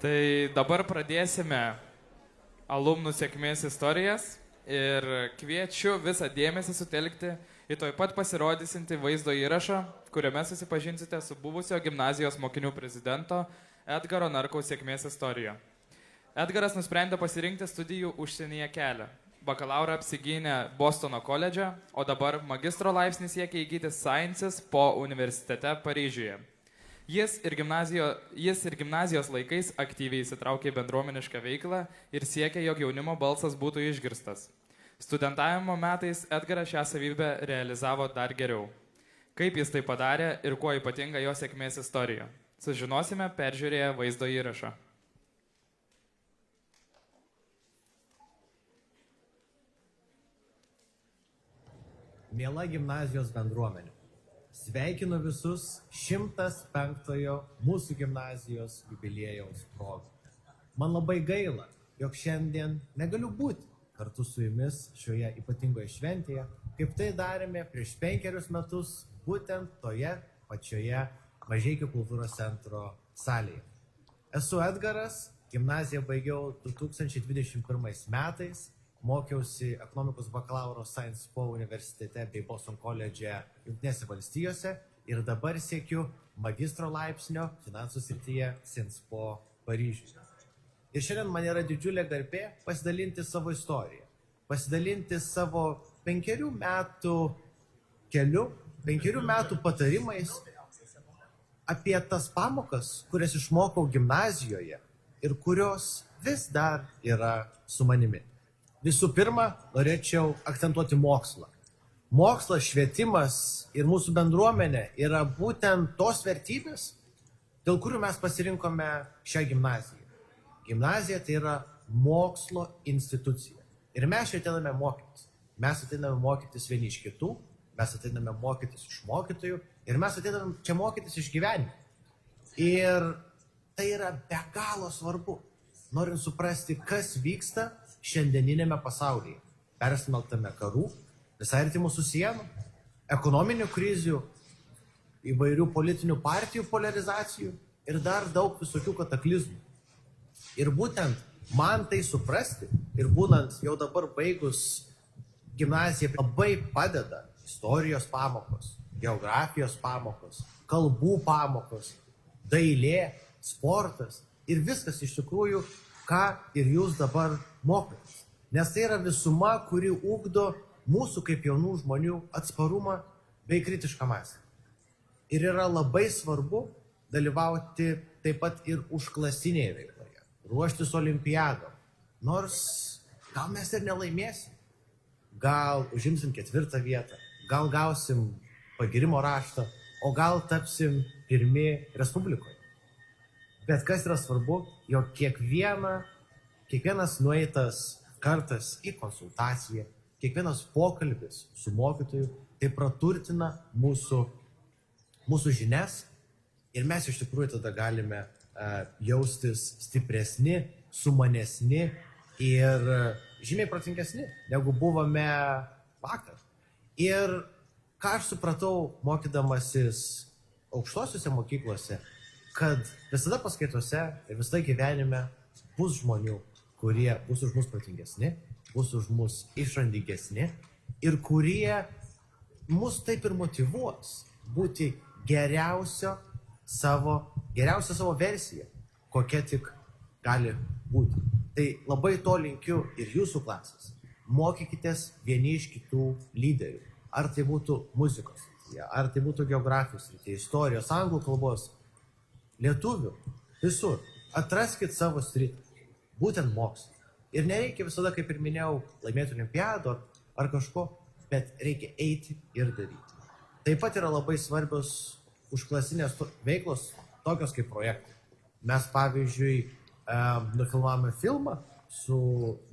Tai dabar pradėsime alumnų sėkmės istorijas ir kviečiu visą dėmesį sutelkti į toj pat pasirodysinti vaizdo įrašą, kuriame susipažinsite su buvusio gimnazijos mokinių prezidento Edgaro Narkaus sėkmės istorija. Edgaras nusprendė pasirinkti studijų užsienyje kelią. Bakalaurą apsigynė Bostono koledže, o dabar magistro laipsnį siekia įgyti Sciences po universitete Paryžiuje. Jis ir gimnazijos laikais aktyviai įsitraukė į bendruomenišką veiklą ir siekė, jog jaunimo balsas būtų išgirstas. Studentavimo metais Edgaras šią savybę realizavo dar geriau. Kaip jis tai padarė ir kuo ypatinga jo sėkmės istorija? Sužinosime peržiūrėję vaizdo įrašą. Miela gimnazijos bendruomenė, sveikinu visus 105-ojo mūsų gimnazijos jubiliejaus proga. Man labai gaila, jog šiandien negaliu būti kartu su jumis šioje ypatingoje šventėje, kaip tai darėme prieš 5 metus būtent toje pačioje Mažeikių kultūros centro salėje. Esu Edgaras, gimnaziją baigiau 2021 metais, mokiausi ekonomikos bakalauro Sciences po universitete bei Boston koledže Jungtinėse valstijose ir dabar siekiu magistro laipsnio finansų srityje Sciences po Paryžiuje. Ir šiandien man yra didžiulė garbė pasidalinti savo istoriją, pasidalinti savo 5 metų keliu, 5 metų patarimais apie tas pamokas, kurias išmokau gimnazijoje ir kurios vis dar yra su manimi. Visų pirma, norėčiau akcentuoti mokslą. Mokslas, švietimas ir mūsų bendruomenė yra būtent tos vertybės, dėl kurių mes pasirinkome šią gimnaziją. Gimnazija tai yra mokslo institucija. Ir mes čia ateiname mokytis. Mes ateiname mokytis vieni iš kitų, mes ateiname mokytis iš mokytojų ir mes ateiname čia mokytis iš gyvenimo. Ir tai yra be galo svarbu, norint suprasti, kas vyksta šiandieninėme pasaulyje, persmelktame karų, visai arti mūsų sienų, ekonominių krizių, įvairių politinių partijų polarizacijų ir dar daug visokių kataklizmų. Ir būtent man tai suprasti ir būnant jau dabar baigus gimnaziją labai padeda istorijos pamokos, geografijos pamokos, kalbų pamokos, dailė, sportas ir viskas iš tikrųjų, ką ir jūs dabar mokotės. Nes tai yra visuma, kuri ugdo mūsų kaip jaunų žmonių atsparumą bei kritišką mąstymą. Ir yra labai svarbu dalyvauti taip pat ir užklasinėje veikloje, ruoštis olimpiadom. Nors gal mes ir nelaimėsim, gal užimsim 4 vietą, gal gausim pagirimo raštą, o gal tapsim pirmi Respublikoje. Bet kas yra svarbu, jog kiekvienas nueitas kartas į konsultaciją, kiekvienas pokalbis su mokytoju, tai praturtina mūsų žinias ir mes iš tikrųjų tada galime jaustis stipresni, sumanesni ir žymiai protingesni, negu buvome vakar. Ir ką aš supratau mokydamasis aukštosiuose mokyklose, kad visada paskaitose ir visada gyvenime bus žmonių, kurie bus už mus protingesni, bus už mus išrandigesni ir kurie mus taip ir motyvuos būti geriausia savo versija, kokia tik gali būti. Tai labai to linkiu ir jūsų klasės. Mokykitės vieni iš kitų lyderių. Ar tai būtų muzikos srityje, ar tai būtų geografijos srityje, istorijos, anglų kalbos, lietuvių, visur. Atraskit savo sritį, būtent mokslą. Ir nereikia visada, kaip ir minėjau, laimėti olimpiado ar kažko, bet reikia eiti ir daryti. Taip pat yra labai svarbios užklasinės veiklos, tokios kaip projektai. Mes, pavyzdžiui, nufilmavome filmą su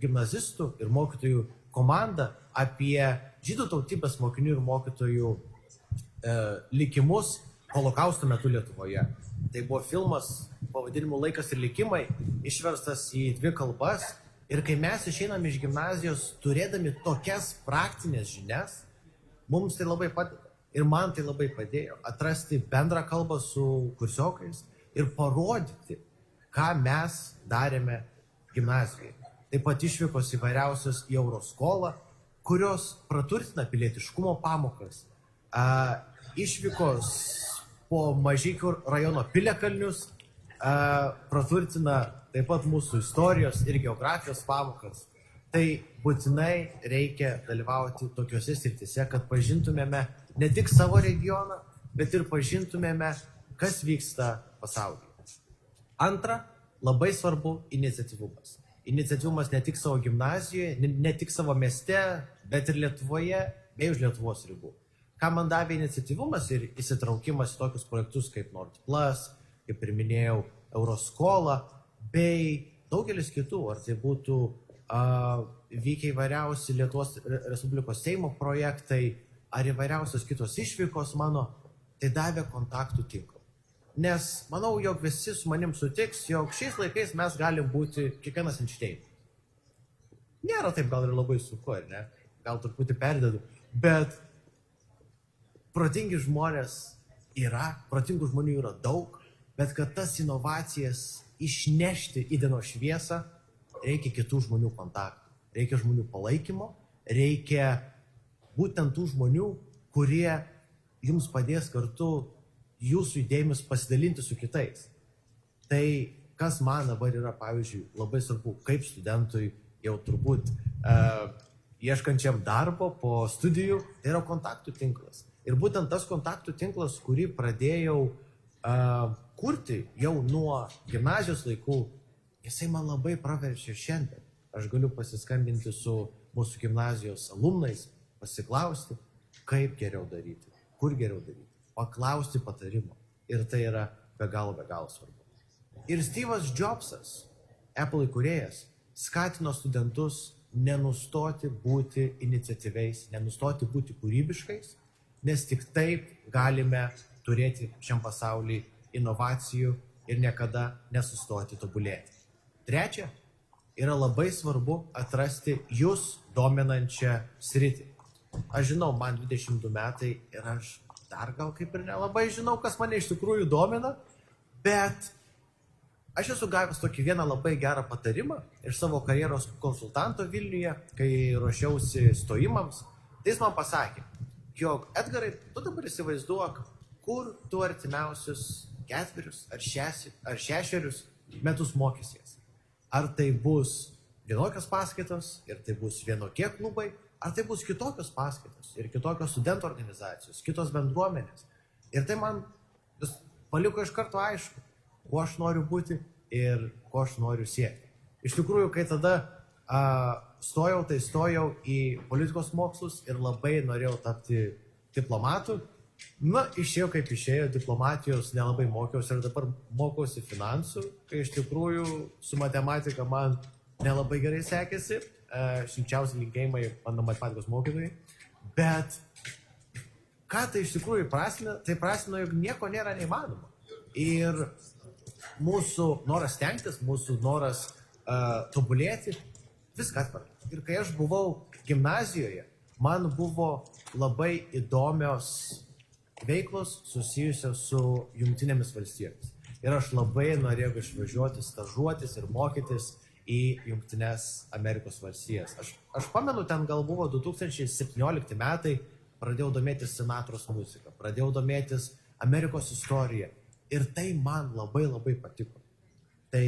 gimnazistų ir mokytojų komanda apie žydų tautybės mokinių ir mokytojų likimus Holokausto metu Lietuvoje. Tai buvo filmas pavadinimu Laikas ir likimai, išverstas į 2 kalbas. Ir kai mes išeiname iš gimnazijos turėdami tokias praktinės žinias, mums tai labai padeda. Ir man tai labai padėjo atrasti bendrą kalbą su kursiokais ir parodyti, ką mes darėme gimnazijoje. Taip pat išvykos įvairiausios į Euroskolą, kurios praturtina pilietiškumo pamokas, išvykos po Mažeikių rajono Piliakalnius, praturtina taip pat mūsų istorijos ir geografijos pamokas. Tai būtinai reikia dalyvauti tokiuose srityse, kad pažintumėme ne tik savo regioną, bet ir pažintumėme, kas vyksta pasaulyje. Antra, labai svarbu iniciatyvumas. Iniciatyvumas ne tik savo gimnazijoje, ne tik savo mieste, bet ir Lietuvoje, bei už Lietuvos ribų. Ką man davė iniciatyvumas ir įsitraukimas į tokius projektus kaip NordPlus, kaip ir minėjau, Euroskola, bei daugelis kitų, ar tai būtų vykę įvairiausi Lietuvos Respublikos Seimo projektai, ar įvairiausios kitos išvykos mano, tai davė kontaktų tinklą. Nes manau, jog visi su manim sutiks, jog šiais laikais mes galim būti kiekvienas Einšteinas. Nėra taip gal ir labai sunku, ar ne? Gal truputį perdedu, bet protingi žmonės yra, protingų žmonių yra daug, bet kad tas inovacijas išnešti į dienos šviesą, reikia kitų žmonių kontaktų, reikia žmonių palaikymo, reikia būtent tų žmonių, kurie jums padės kartu jūsų idėjomis pasidalinti su kitais. Tai kas man dabar yra, pavyzdžiui, labai svarbu, kaip studentui jau turbūt ieškančiam darbo po studijų, tai yra kontaktų tinklas. Ir būtent tas kontaktų tinklas, kurį pradėjau kurti jau nuo gimnazijos laikų, jisai man labai praverčia šiandien. Aš galiu pasiskambinti su mūsų gimnazijos alumnais, pasiklausti, kaip geriau daryti, kur geriau daryti, paklausti patarimo. Ir tai yra be galo svarbu. Ir Steve'as Jobsas, Apple įkūrėjas, skatino studentus nenustoti būti iniciatyviais, nenustoti būti kūrybiškais, nes tik taip galime turėti šiam pasaulyje inovacijų ir niekada nesustoti tobulėti. Trečia, yra labai svarbu atrasti jūs dominančią sritį. Aš žinau, man 22 metai ir aš dar gal kaip ir nelabai žinau, kas mane iš tikrųjų domina, bet aš esu gavęs tokį vieną labai gerą patarimą iš savo karjeros konsultanto Vilniuje, kai ruošiausi stojimams. Tai jis man pasakė, jog Edgarai, tu dabar įsivaizduok, kur tu artimiausius 4 ar 6 metus mokysies. Ar tai bus vienokios paskaitos ir tai bus vienokie klubai, ar tai bus kitokios paskaitos ir kitokios studentų organizacijos, kitos bendruomenės. Ir tai man paliko iš karto aišku, kuo aš noriu būti ir ko aš noriu siekti. Iš tikrųjų, kai tada stojau, tai stojau į politikos mokslus ir labai norėjau tapti diplomatu. Na, išėjau kaip išėjo, diplomatijos nelabai mokiausi ir dabar mokausi finansų, kai iš tikrųjų su matematika man nelabai gerai sekėsi. Šilčiausi linkėjimai mano matematikos mokytojai. Bet ką tai iš tikrųjų prasmina, tai prasmina, jog nieko nėra neįmanoma. Ir mūsų noras stengtis, mūsų noras tobulėti, viską atperka. Ir kai aš buvau gimnazijoje, man buvo labai įdomios veiklos susijusios su Jungtinėmis valstijomis. Ir aš labai norėjau išvažiuoti, stažuotis ir mokytis į Jungtines Amerikos valstijas. Aš pamenu, ten gal buvo 2017 metai, pradėjau domėtis Sinatros muziką, pradėjau domėtis Amerikos istoriją. Ir tai man labai patiko. Tai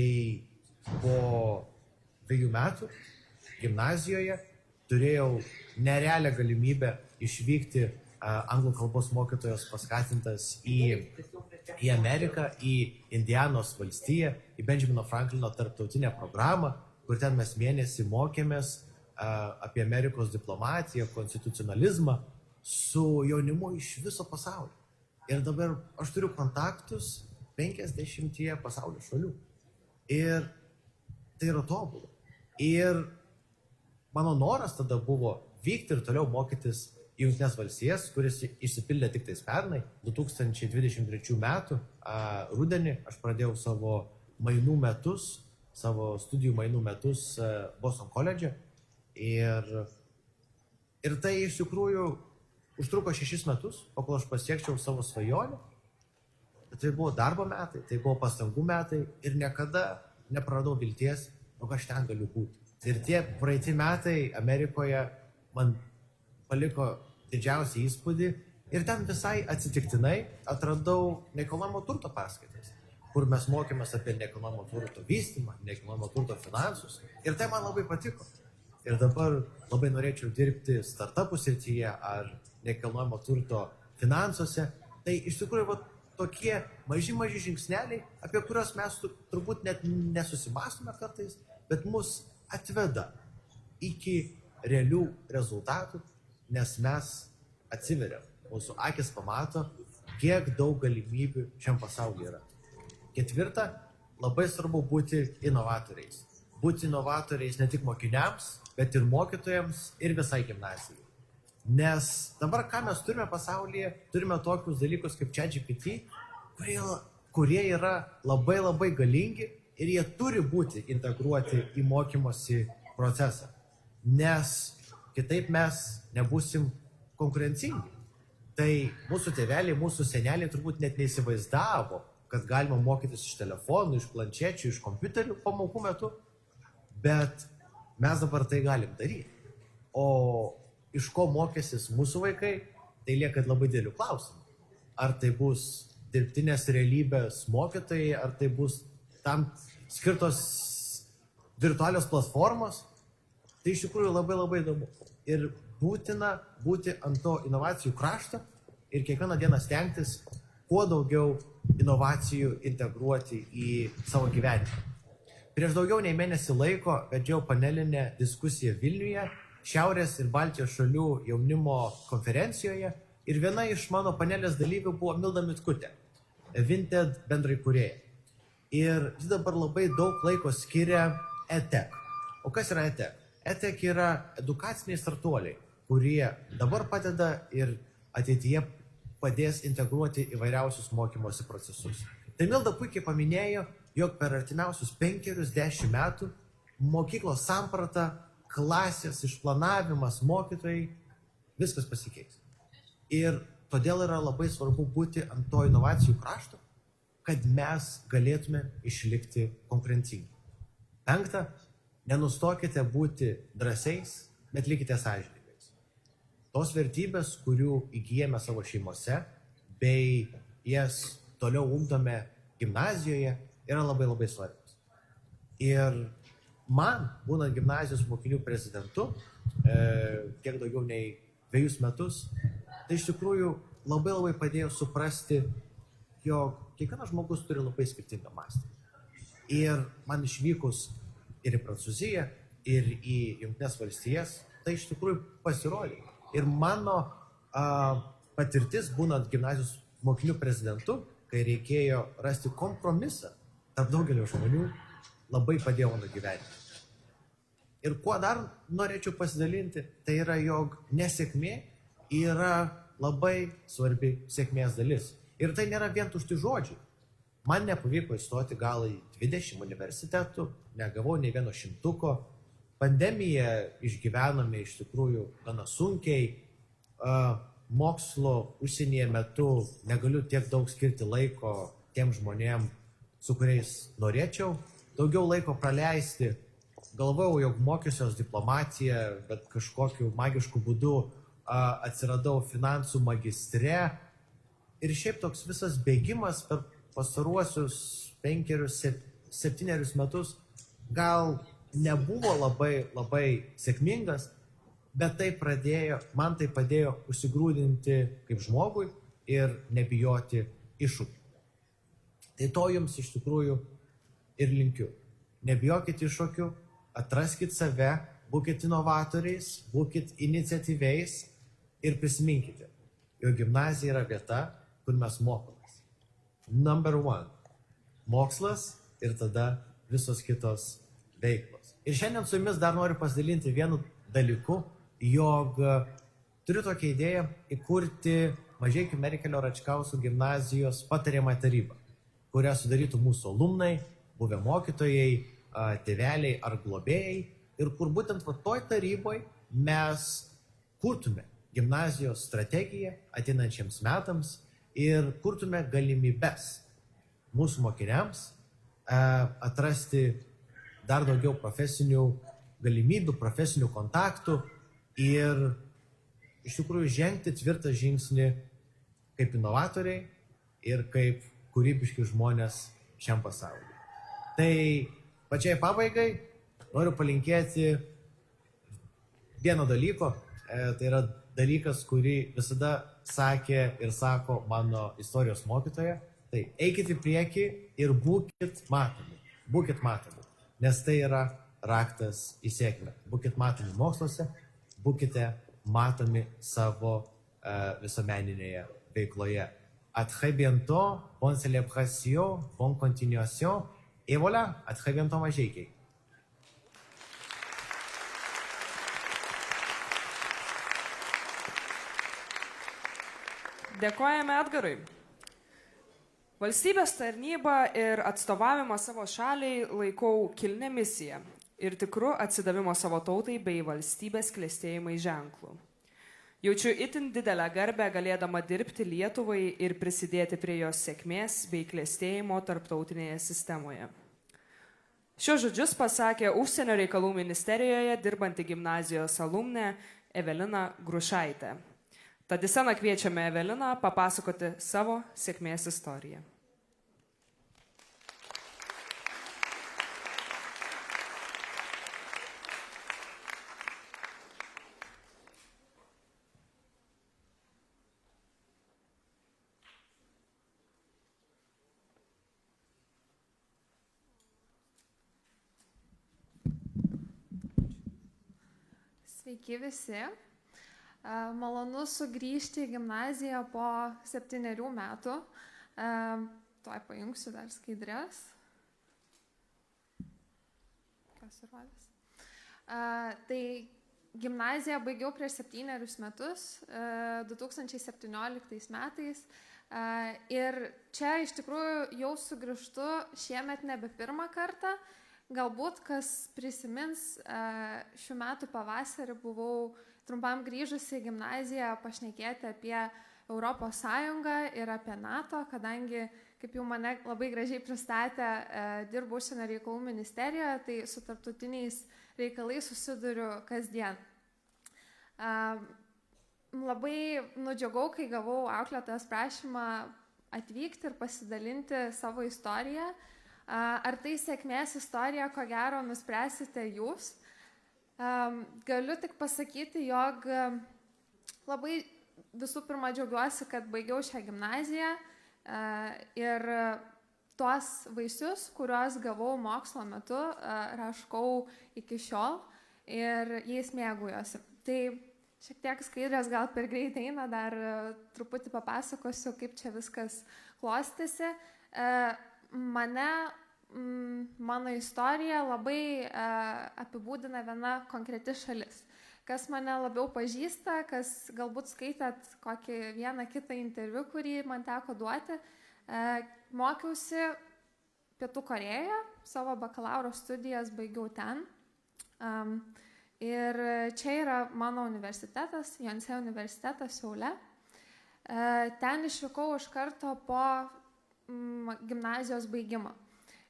po 2 metų gimnazijoje turėjau nerealią galimybę išvykti anglų kalbos mokytojos paskatintas į Ameriką, į Indianos valstiją, į Benjamino Franklino tarptautinę programą, kur ten mes mėnesį mokėmės apie Amerikos diplomatiją, konstitucionalizmą su jaunimu iš viso pasaulio. Ir dabar aš turiu kontaktus 50 pasaulio šalių. Ir tai yra tobulą. Ir mano noras tada buvo vykti ir toliau mokytis į Jungtines valstijas, kuris išsipildė tik tais pernai, 2023 metų rudenį. Aš pradėjau savo mainų metus, savo studijų mainų metus Boston koledže. Ir tai iš tikrųjų užtruko 6 metus, kol aš pasiekčiau savo svajonę. bet tai buvo darbo metai, tai buvo pastangų metai ir niekada nepraradau vilties, jog aš ten galiu būti. Ir tie praeiti metai Amerikoje man paliko didžiausią įspūdį ir ten visai atsitiktinai atradau nekilnojamo turto paskaitas, kur mes mokėmės apie nekilnojamo turto vystymą, nekilnojamo turto finansus ir tai man labai patiko. Ir dabar labai norėčiau dirbti startupų srityje ar nekilnojamo turto finansuose. Tai iš tikrųjų tokie maži žingsneliai, apie kuriuos mes turbūt net nesusimąstome kartais, bet mus atveda iki realių rezultatų, nes mes atsiveriam, mūsų akis pamato, kiek daug galimybių šiam pasaulyje yra. Ketvirta, labai svarbu būti inovatoriais. Būti inovatoriais ne tik mokiniams, bet ir mokytojams ir visai gimnazijai. Nes dabar, ką mes turime pasaulyje, turime tokius dalykus kaip ChatGPT, kurie yra labai galingi ir jie turi būti integruoti į mokymosi procesą. Nes kitaip mes nebūsim konkurencingi. Tai mūsų tėveliai, mūsų seneliai turbūt net neįsivaizdavo, kad galima mokytis iš telefonų, iš planšečių, iš kompiuterių pamokų metu, bet mes dabar tai galim daryti. O iš ko mokysis mūsų vaikai, tai lieka labai didelių klausimų. Ar tai bus dirbtinės realybės mokytojai, ar tai bus tam skirtos virtualios platformos, tai iš tikrųjų labai įdomu. Ir būtina būti ant to inovacijų krašto ir kiekvieną dieną stengtis kuo daugiau inovacijų integruoti į savo gyvenimą. Prieš daugiau nei mėnesį laiko vedžiau panelinę diskusiją Vilniuje, Šiaurės ir Baltijos šalių jaunimo konferencijoje ir viena iš mano panelės dalyvių buvo Milda Mitkutė, Vinted bendraįkūrėja. Ir ji dabar labai daug laiko skiria EdTech. O kas yra EdTech? EdTech yra edukaciniai startuoliai, kurie dabar padeda ir ateityje padės integruoti įvairiausius mokymosi procesus. Tai Milda puikiai paminėjo, jog per artimiausius 5-10 metų mokyklos samprata, klasės, išplanavimas, mokytojai, viskas pasikeis. Ir todėl yra labai svarbu būti ant to inovacijų krašto, kad mes galėtume išlikti konkurencingi. 5. Nenustokite būti drąsiais, bet likite sąžiningais. Tos vertybės, kurių įgyjame savo šeimose, bei jas toliau ugdome gimnazijoje, yra labai svarbios. Ir man, būnant gimnazijos mokinių prezidentu, kiek daugiau nei 2 metus, tai iš tikrųjų labai padėjo suprasti, jog kiekvienas žmogus turi labai skirtingą mąstymą. Ir man išvykus ir į Prancūziją, ir į Jungtines Valstijas, tai iš tikrųjų pasirodė. Ir mano patirtis, būnant gimnazijos mokinių prezidentu, kai reikėjo rasti kompromisą tarp daugelio žmonių, labai padėjo mano gyvenime. Ir kuo dar norėčiau pasidalinti, tai yra, jog nesėkmė yra labai svarbi sėkmės dalis. Ir tai nėra vien tušti žodžiai. Man nepavyko įstoti gal į 20 universitetų, negavau nei vieno 100. Pandemiją išgyvenome iš tikrųjų gana sunkiai. Mokslo užsienyje metu negaliu tiek daug skirti laiko tiem žmonėm, su kuriais norėčiau daugiau laiko praleisti. Galvojau, jog mokysiuos diplomaciją, bet kažkokiu magišku būdu atsiradau finansų magistre. Ir šiaip toks visas bėgimas per pastaruosius 5-7 metus gal nebuvo labai sėkmingas, bet man tai padėjo užsigrūdinti kaip žmogui ir nebijoti iššūkių. Tai to jums iš tikrųjų ir linkiu. Nebijokit iššūkių, atraskit save, būkit inovatoriais, būkit iniciatyviais ir prisiminkite, jog gimnazija yra vieta, kur mes mokomės. Number 1. Mokslas ir tada visos kitos veiklos. Ir šiandien su jumis dar noriu pasidalinti vienu dalyku, jog turiu tokią idėją įkurti Mažeikių Merkelio Račkausko gimnazijos patariamą tarybą, kurią sudarytų mūsų alumnai, buvę mokytojai, tėveliai ar globėjai, ir kur būtent toj taryboje mes kurtume gimnazijos strategiją ateinančiams metams ir kurtume galimybes mūsų mokiniams atrasti dar daugiau profesinių galimybių, profesinių kontaktų ir iš tikrųjų žengti tvirtą žingsnį kaip inovatoriai ir kaip kūrybiški žmonės šiam pasauliu. Tai pačiai pabaigai noriu palinkėti vieno dalyko, tai yra dalykas, kurį visada sakė ir sako mano istorijos mokytoja, tai eikit į priekį ir būkit matomi, nes tai yra raktas į sėkmę. Būkit matomi moksluose, būkite matomi savo visuomeninėje veikloje. À très bientôt, bonne célébration, bonne continuation, et voilà, à très bientôt mažeikiai. Dėkojame Edgarui. Valstybės tarnyba ir atstovavimą savo šaliai laikau kilnia misija ir tikru atsidavimo savo tautai bei valstybės klestėjimai ženklų. Jaučiu itin didelę garbę galėdama dirbti Lietuvai ir prisidėti prie jos sėkmės bei klestėjimo tarptautinėje sistemoje. Šios žodžius pasakė Užsienio reikalų ministerijoje dirbanti gimnazijos alumnė Evelina Grušaitė. Tad į sceną kviečiame Eveliną papasakoti savo sėkmės istoriją. Sveiki visi. Malonu sugrįžti į gimnaziją po 7 metų. Tuoj pajungsiu dar skaidrės. Kas įrodys? Tai gimnaziją baigiau prieš 7 metus, 2017 metais. Ir čia iš tikrųjų jau sugrįžtu šiemet nebe pirmą kartą. Galbūt, kas prisimins, šių metų pavasarį buvau trumpam grįžusi į gimnaziją pašnekėti apie Europos Sąjungą ir apie NATO, kadangi, kaip jau mane labai gražiai pristatė, dirbu Užsienio reikalų ministerijoje, tai su tarptautiniais reikalais susiduriu kasdien. Labai nudžiugau, kai gavau auklėtojos prašymą atvykti ir pasidalinti savo istoriją. Ar tai sėkmės istorija, ko gero, nuspręsite jūs. Galiu tik pasakyti, jog labai visų pirma džiaugiuosi, kad baigiau šią gimnaziją ir tuos vaisius, kuriuos gavau mokslo metu, raškau iki šiol ir jais mėgaujuosi. Tai šiek tiek skaidrės gal per greitai eina, dar truputį papasakosiu, kaip čia viskas klostėsi. Mano istorija labai apibūdina viena konkreti šalis. Kas mane labiau pažįsta, kas galbūt skaitėt kokį vieną kitą interviu, kurį man teko duoti, mokiausi Pietų Korėjoje, savo bakalauro studijas baigiau ten. Ir čia yra mano universitetas, Jonsei universitetas Seule. Ten išvykau iš karto po gimnazijos baigimo.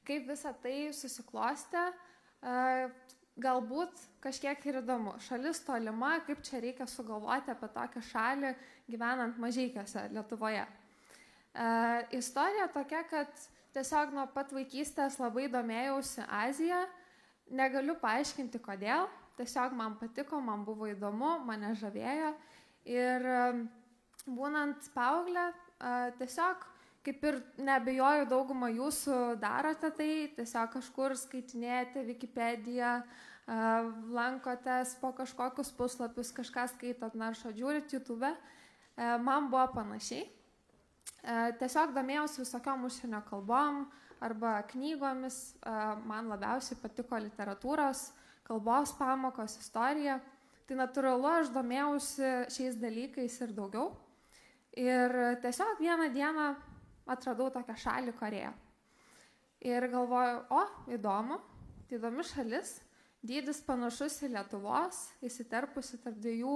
Kaip visą tai susiklostė, galbūt kažkiek ir įdomu. Šalis tolima, kaip čia reikia sugalvoti apie tokią šalį gyvenant Mažeikiuose Lietuvoje. Istorija tokia, kad tiesiog nuo pat vaikystės labai domėjausi Aziją. Negaliu paaiškinti kodėl, tiesiog man patiko, man buvo įdomu, mane žavėjo. Ir būnant paauglė, tiesiog kaip ir neabejoju, daugumą jūsų darote tai, tiesiog kažkur skaitinėjate Wikipediją, lankotės po kažkokius puslapius, kažką skaitot, naršot, žiūrit YouTube. Man buvo panašiai. Tiesiog domėjausi visokiom užsienio kalbom arba knygomis. Man labiausiai patiko literatūros, kalbos pamokos, istorija. Tai natūralu, aš domėjausi šiais dalykais ir daugiau. Ir tiesiog vieną dieną atradau tokią šalį Korėją. Ir galvoju, įdomu, tai įdomi šalis, dydis panašus į Lietuvos, įsiterpusi tarp 2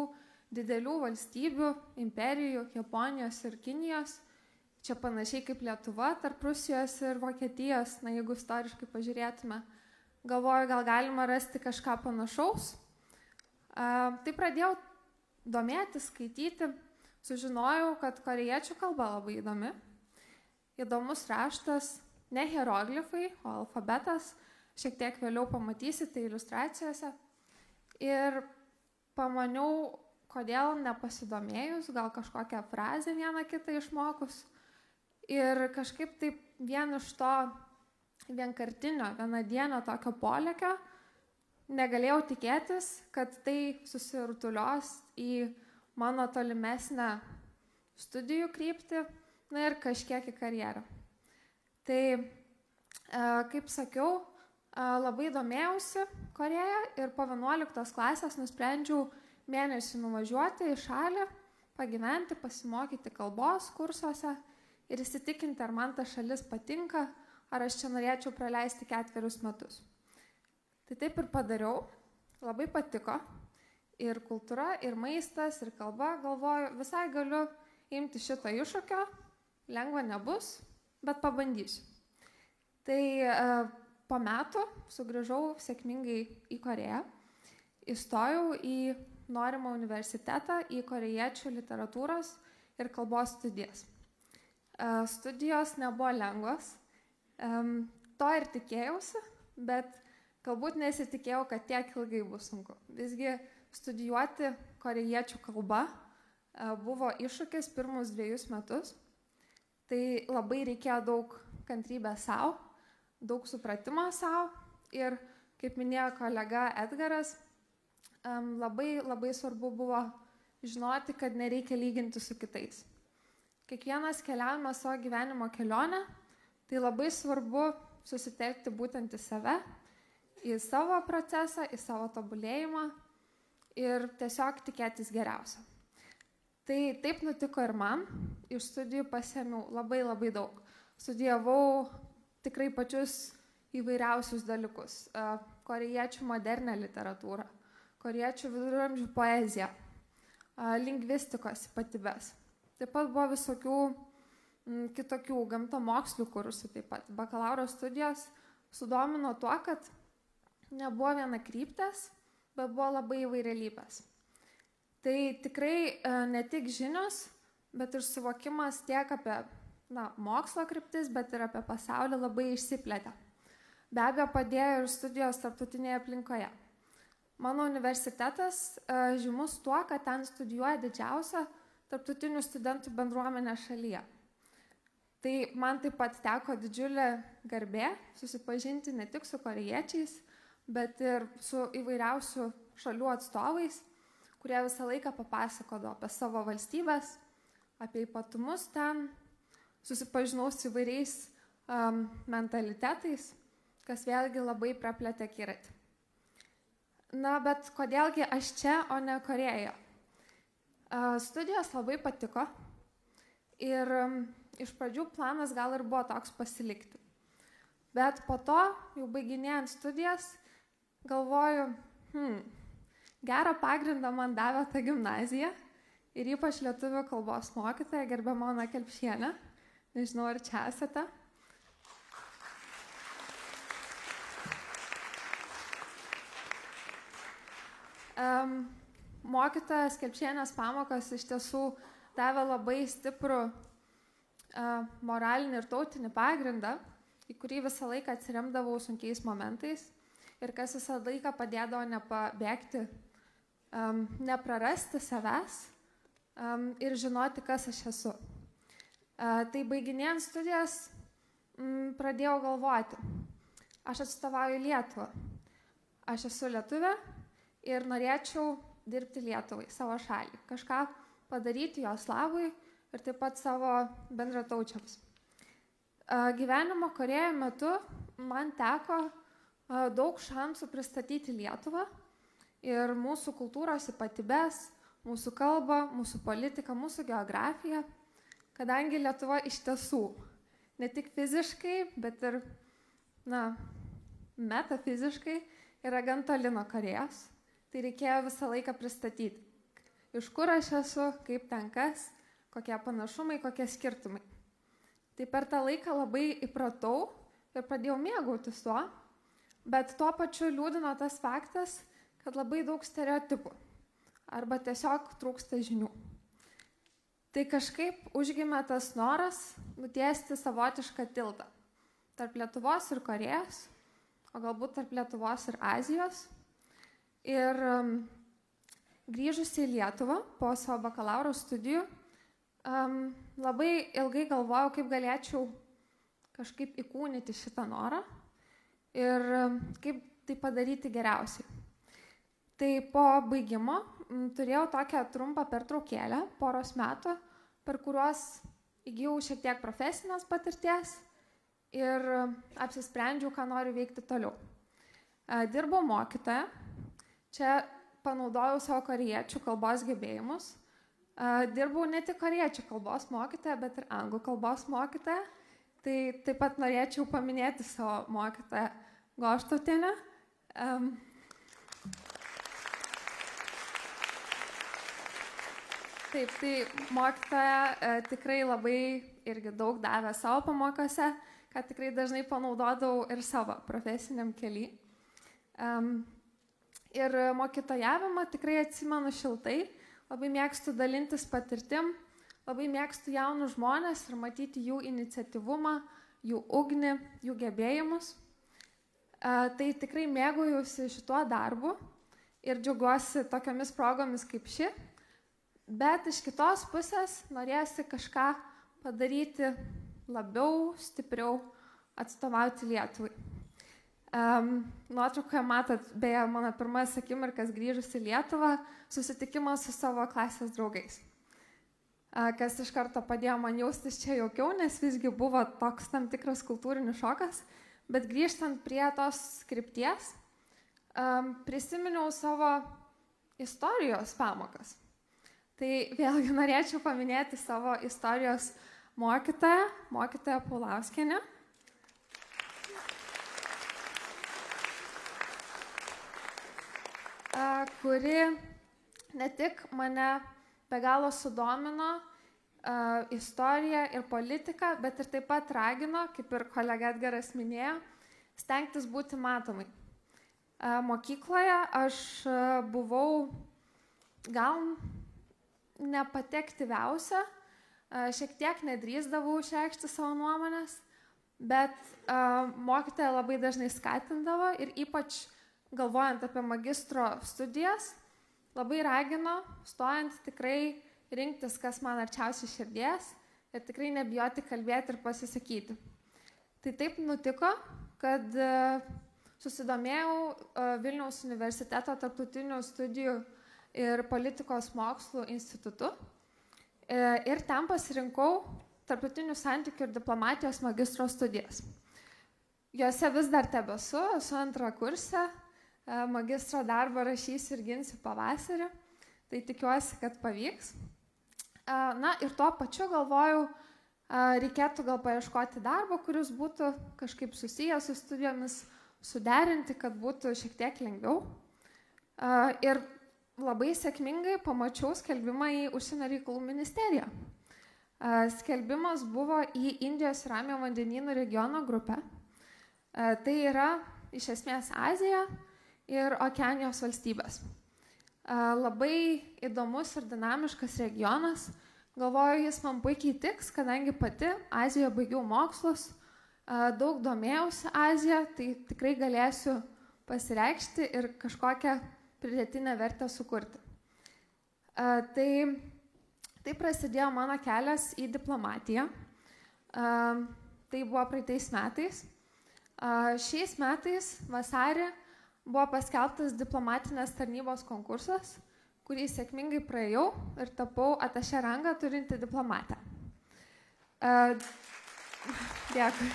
didelių valstybių, imperijų, Japonijos ir Kinijos. čia panašiai kaip Lietuva, tarp Rusijos ir Vokietijos, na jeigu istoriškai pažiūrėtume. Galvoju, gal galima rasti kažką panašaus. Tai pradėjau domėtis, skaityti, sužinojau, kad korėjiečių kalba labai įdomi. Įdomus raštas, ne hieroglifai, o alfabetas, šiek tiek vėliau pamatysite iliustracijose. Ir pamaniau, kodėl nepasidomėjus, gal kažkokią frazę vieną kitą išmokus. Ir kažkaip taip vien iš to vienkartinio, vienadienio tokio polėkio negalėjau tikėtis, kad tai susirutulios į mano tolimesnę studijų kryptį, na ir kažkiek į karjerą. Tai, kaip sakiau, labai domėjausi Korėją ir po 11 klasės nusprendžiau mėnesį nuvažiuoti į šalį, pagyventi, pasimokyti kalbos kursuose ir įsitikinti, ar man ta šalis patinka, ar aš čia norėčiau praleisti 4 metus. Tai taip ir padariau, labai patiko. Ir kultūra, ir maistas, ir kalba, galvoju, visai galiu imti šito iššūkio, lengva nebus, bet pabandysiu. Tai po metų sugrįžau sėkmingai į Korėją, įstojau į norimą universitetą, į korėjiečių literatūros ir kalbos studijas. Studijos nebuvo lengvos, to ir tikėjausi, bet galbūt nesitikėjau, kad tiek ilgai bus sunku. Visgi studijuoti korėjiečių kalbą buvo iššūkis pirmus 2 metus. Tai labai reikėjo daug kantrybės savo, daug supratimo savo ir, kaip minėjo kolega Edgaras, labai svarbu buvo žinoti, kad nereikia lyginti su kitais. Kiekvienas keliaujame savo gyvenimo kelionę, tai labai svarbu susitelkti būtent į save, į savo procesą, į savo tobulėjimą ir tiesiog tikėtis geriausio. Tai taip nutiko ir man, iš studijų pasiėmiau labai daug. Studijavau tikrai pačius įvairiausius dalykus. Korėjiečių modernę literatūrą, korėjiečių viduramžių poeziją, lingvistikos ypatybės. Taip pat buvo visokių kitokių gamtamokslių kursų taip pat. Bakalauro studijos sudomino tuo, kad nebuvo viena kryptis, bet buvo labai įvairialypės. Tai tikrai ne tik žinios, bet ir suvokimas tiek apie mokslo kryptis, bet ir apie pasaulį labai išsiplėtė. Be abejo, padėjo ir studijos tarptautinėje aplinkoje. Mano universitetas žymus tuo, kad ten studijuoja didžiausia tarptautinių studentų bendruomenė šalyje. Tai man taip pat teko didžiulė garbė susipažinti ne tik su korėjiečiais, bet ir su įvairiausių šalių atstovais, kurie visą laiką papasakodavo apie savo valstybės, apie ypatumus ten, susipažinau su įvairiais mentalitetais, kas vėlgi labai praplėtė akiratį. Na, bet kodėlgi aš čia, o ne Korėjoje? Studijos labai patiko ir iš pradžių planas gal ir buvo toks pasilikti. Bet po to, jau baiginėjant studijas, galvoju, gerą pagrindą man davė ta gimnazija ir ypač lietuvių kalbos mokytoja, gerbiama Ona Kelpšienė. Nežinau, ar čia esate. Mokytojas Kelpšienės pamokos iš tiesų davė labai stiprų moralinį ir tautinį pagrindą, į kurį visą laiką atsiremdavau sunkiais momentais ir kas visą laiką padėdavo nepabėgti, neprarasti savęs ir žinoti, kas aš esu. Tai baiginėjant studijas pradėjau galvoti, aš atstovauju Lietuvą, aš esu lietuvė ir norėčiau dirbti Lietuvai, savo šalį, kažką padaryti jos labui ir taip pat savo bendrataučiams. Gyvenimo Korėjoje metu man teko daug šansų pristatyti Lietuvą ir mūsų kultūros ypatybės, mūsų kalbą, mūsų politiką, mūsų geografiją, kadangi Lietuva iš tiesų ne tik fiziškai, bet ir metafiziškai yra gan toli nuo Korėjos. Tai reikėjo visą laiką pristatyti, iš kur aš esu, kaip ten kas, kokie panašumai, kokie skirtumai. Tai per tą laiką labai įpratau ir pradėjau mėgautis tuo, bet tuo pačiu liūdino tas faktas, kad labai daug stereotipų arba tiesiog trūksta žinių. Tai kažkaip užgimė tas noras nutiesti savotišką tiltą tarp Lietuvos ir Korėjos, o galbūt tarp Lietuvos ir Azijos. Ir grįžusi į Lietuvą po savo bakalauro studijų, labai ilgai galvojau, kaip galėčiau kažkaip įkūnyti šitą norą ir kaip tai padaryti geriausiai. Tai po baigimo turėjau tokią trumpą pertraukėlę, poros metų, per kuriuos įgijau šiek tiek profesinės patirties ir apsisprendžiau, ką noriu veikti toliau. Dirbau mokytoja, čia panaudojau savo korėjiečių kalbos gebėjimus. Dirbau ne tik korėjiečių kalbos mokytoja, bet ir anglų kalbos mokytoja. Tai taip pat norėčiau paminėti savo mokytoją Goštautienę. Taip, tai mokytoja tikrai labai irgi daug davė savo pamokose, ką tikrai dažnai panaudodavau ir savo profesiniam kely. Ir mokytojavimą tikrai atsimenu šiltai, labai mėgstu dalintis patirtim, labai mėgstu jaunus žmonės ir matyti jų iniciatyvumą, jų ugnį, jų gebėjimus. Tai tikrai mėgaujuosi šituo darbu ir džiaugiuosi tokiamis progomis kaip ši. Bet iš kitos pusės norėjusi kažką padaryti labiau, stipriau, atstovauti Lietuvai. Nuotraukoje matot, beje, mano pirmas akimirkas grįžus į Lietuvą, susitikimas su savo klasės draugais. Kas iš karto padėjo man jaustis čia jaukiau, nes visgi buvo toks tam tikras kultūrinis šokas. Bet grįžtant prie tos krypties, prisiminiau savo istorijos pamokas. Tai vėlgi norėčiau paminėti savo istorijos mokytoją Paulauskienę. Kuri ne tik mane be galo sudomino istoriją ir politiką, bet ir taip pat ragino, kaip ir kolega Edgaras minėjo, stengtis būti matomai. Mokykloje aš buvau gal ne pati aktyviausia, šiek tiek nedrįsdavau išreikšti savo nuomonės, bet mokytoja labai dažnai skatindavo ir ypač galvojant apie magistro studijas, labai ragino, stojant tikrai rinktis, kas man arčiausiai širdies ir tikrai nebijoti kalbėti ir pasisakyti. Tai taip nutiko, kad susidomėjau Vilniaus universiteto tarptautinių studijų ir politikos mokslų institutu ir ten pasirinkau tarptautinių santykių ir diplomatijos magistro studijas. Jose vis dar tebesu, esu antrą kursę, magistro darbą rašysiu ir ginsiu pavasarį, tai tikiuosi, kad pavyks. Na ir tuo pačiu galvojau, reikėtų gal paieškoti darbo, kuris būtų kažkaip susijęs su studijomis, suderinti, kad būtų šiek tiek lengviau. Ir labai sėkmingai pamačiau skelbimą į Užsienio reikalų ministeriją. Skelbimas buvo į Indijos ir Ramiojo vandenynų regiono grupę. Tai yra iš esmės Azija ir Okeanijos valstybės. Labai įdomus ir dinamiškas regionas. Galvoju, jis man puikiai tiks, kadangi pati Azijoje baigiau mokslus, daug domėjausi Aziją, tai tikrai galėsiu pasireikšti ir kažkokią pridėtinę vertę sukurti. Tai prasidėjo mano kelias į diplomatiją. Tai buvo praeitais metais. Šiais metais vasarį buvo paskelbtas diplomatinės tarnybos konkursas, kurį sėkmingai praėjau ir tapau atašė rangą turinti diplomatę. Dėkui.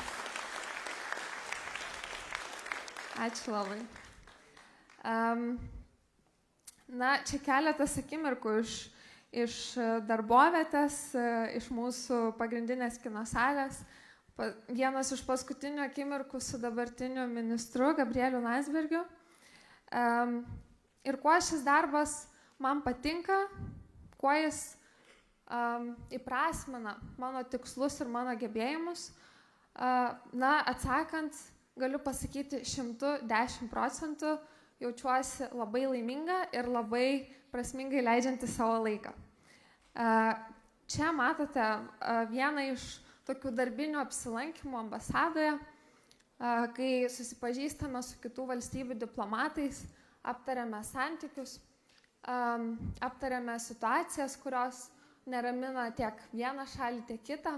Ačiū labai. Na, čia keletas akimirkų iš darbovietės, iš mūsų pagrindinės kino salės. Vienas iš paskutinių akimirkų su dabartiniu ministru Gabrieliu Landsbergiu. Ir kuo šis darbas man patinka, kuo jis įprasmina mano tikslus ir mano gebėjimus. Na, atsakant, galiu pasakyti 110% jaučiuosi labai laiminga ir labai prasmingai leidžianti savo laiką. Čia matote vieną iš tokių darbinių apsilankymų ambasadoje, kai susipažįstame su kitų valstybių diplomatais, aptariame santykius, aptariame situacijas, kurios neramina tiek vieną šalį, tiek kitą.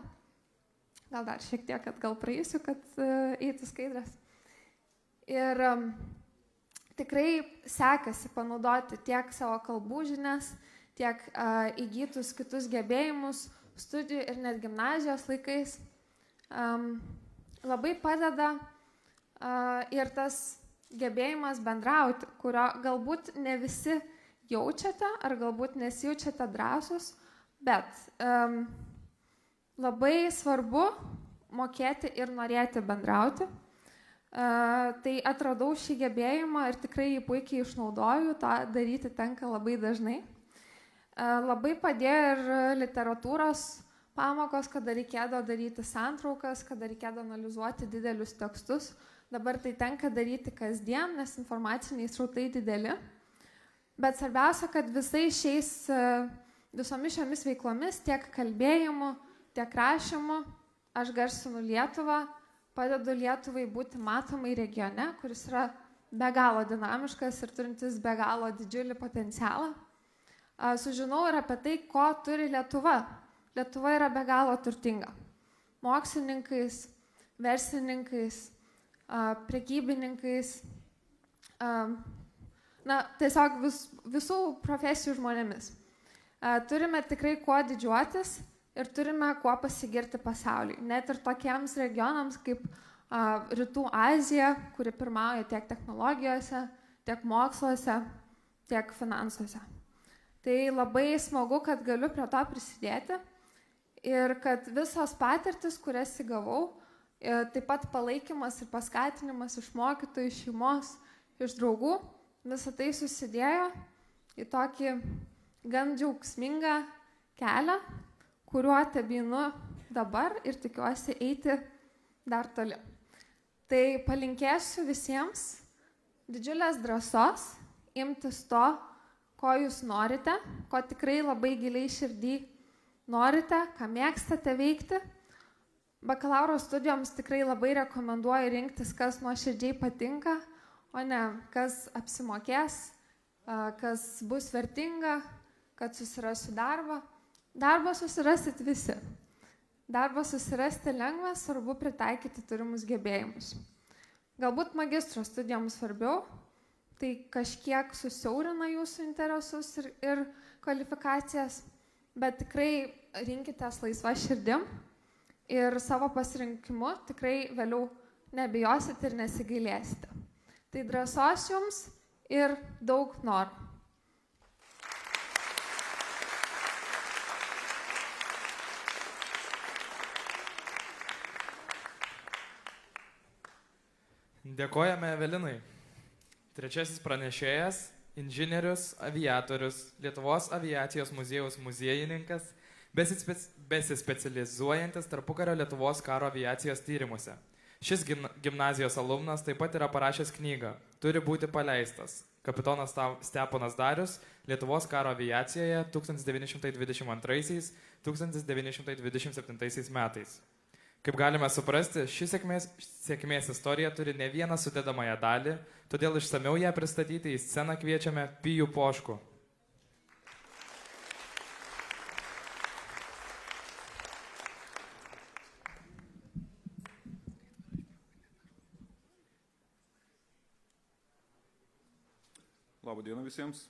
Gal dar šiek tiek atgal praeisiu, kad eitų skaidrės. Ir tikrai sekasi panaudoti tiek savo kalbų žinias, tiek įgytus kitus gebėjimus studijų ir net gimnazijos laikais. Labai padeda ir tas gebėjimas bendrauti, kurio galbūt ne visi jaučiate ar galbūt nesijaučiate drąsus, bet labai svarbu mokėti ir norėti bendrauti. Tai atradau šį gebėjimą ir tikrai jį puikiai išnaudoju, tą daryti tenka labai dažnai. Labai padėjo ir literatūros pamokos, kada reikėdavo daryti santraukas, kada reikėdavo analizuoti didelius tekstus. Dabar tai tenka daryti kasdien, nes informaciniai srautai dideli. Bet svarbiausia, kad visomis šiomis veiklomis, tiek kalbėjimu, tiek rašymu, aš garsinu Lietuvą, padedu Lietuvai būti matomai regione, kuris yra be galo dinamiškas ir turintis be galo didžiulį potencialą. Sužinau ir apie tai, ko turi Lietuva. Lietuva yra be galo turtinga. Mokslininkais, verslininkais, prekybininkais, tiesiog visų profesijų žmonėmis. Turime tikrai kuo didžiuotis ir turime kuo pasigirti pasauliui. Net ir tokiems regionams kaip Rytų Azija, kuri pirmauja tiek technologijose, tiek moksluose, tiek finansuose. Tai labai smagu, kad galiu prie to prisidėti ir kad visos patirtis, kurias įgavau, taip pat palaikymas ir paskatinimas iš mokytojų, iš šeimos, iš draugų, visą tai susidėjo į tokį gan džiaugsmingą kelią, kuriuo tebinu dabar ir tikiuosi eiti dar toli. Tai palinkėsiu visiems didžiulės drąsos imtis to, ko jūs norite, ko tikrai labai giliai širdį norite, ką mėgstate veikti. Bakalauro studijoms tikrai labai rekomenduoju rinktis, kas nuoširdžiai patinka, o ne kas apsimokės, kas bus vertinga, kad susirasiu darbą. Darbą susirasit visi. Darbą susirasti lengva, svarbu pritaikyti turimus gebėjimus. Galbūt magistro studijoms svarbiau, tai kažkiek susiaurina jūsų interesus ir kvalifikacijas, bet tikrai rinkitės laisva širdim ir savo pasirinkimu tikrai vėliau nebijosit ir nesigailėsite. Tai drąsos jums ir daug norų. Dėkojame Evelinai. Trečiasis pranešėjas, inžinierius, aviatorius, Lietuvos aviacijos muziejaus muziejininkas, besispecializuojantis tarpukario Lietuvos karo aviacijos tyrimuose. Šis gimnazijos alumnas taip pat yra parašęs knygą "Turi būti paleistas. Kapitonas Steponas Darius Lietuvos karo aviacijoje 1922–1927 metais. Kaip galime suprasti, ši sėkmės istorija turi ne vieną sudedamąją dalį, todėl išsamiau ją pristatyti į sceną kviečiame Pijų Poškų. Labą dieną visiems.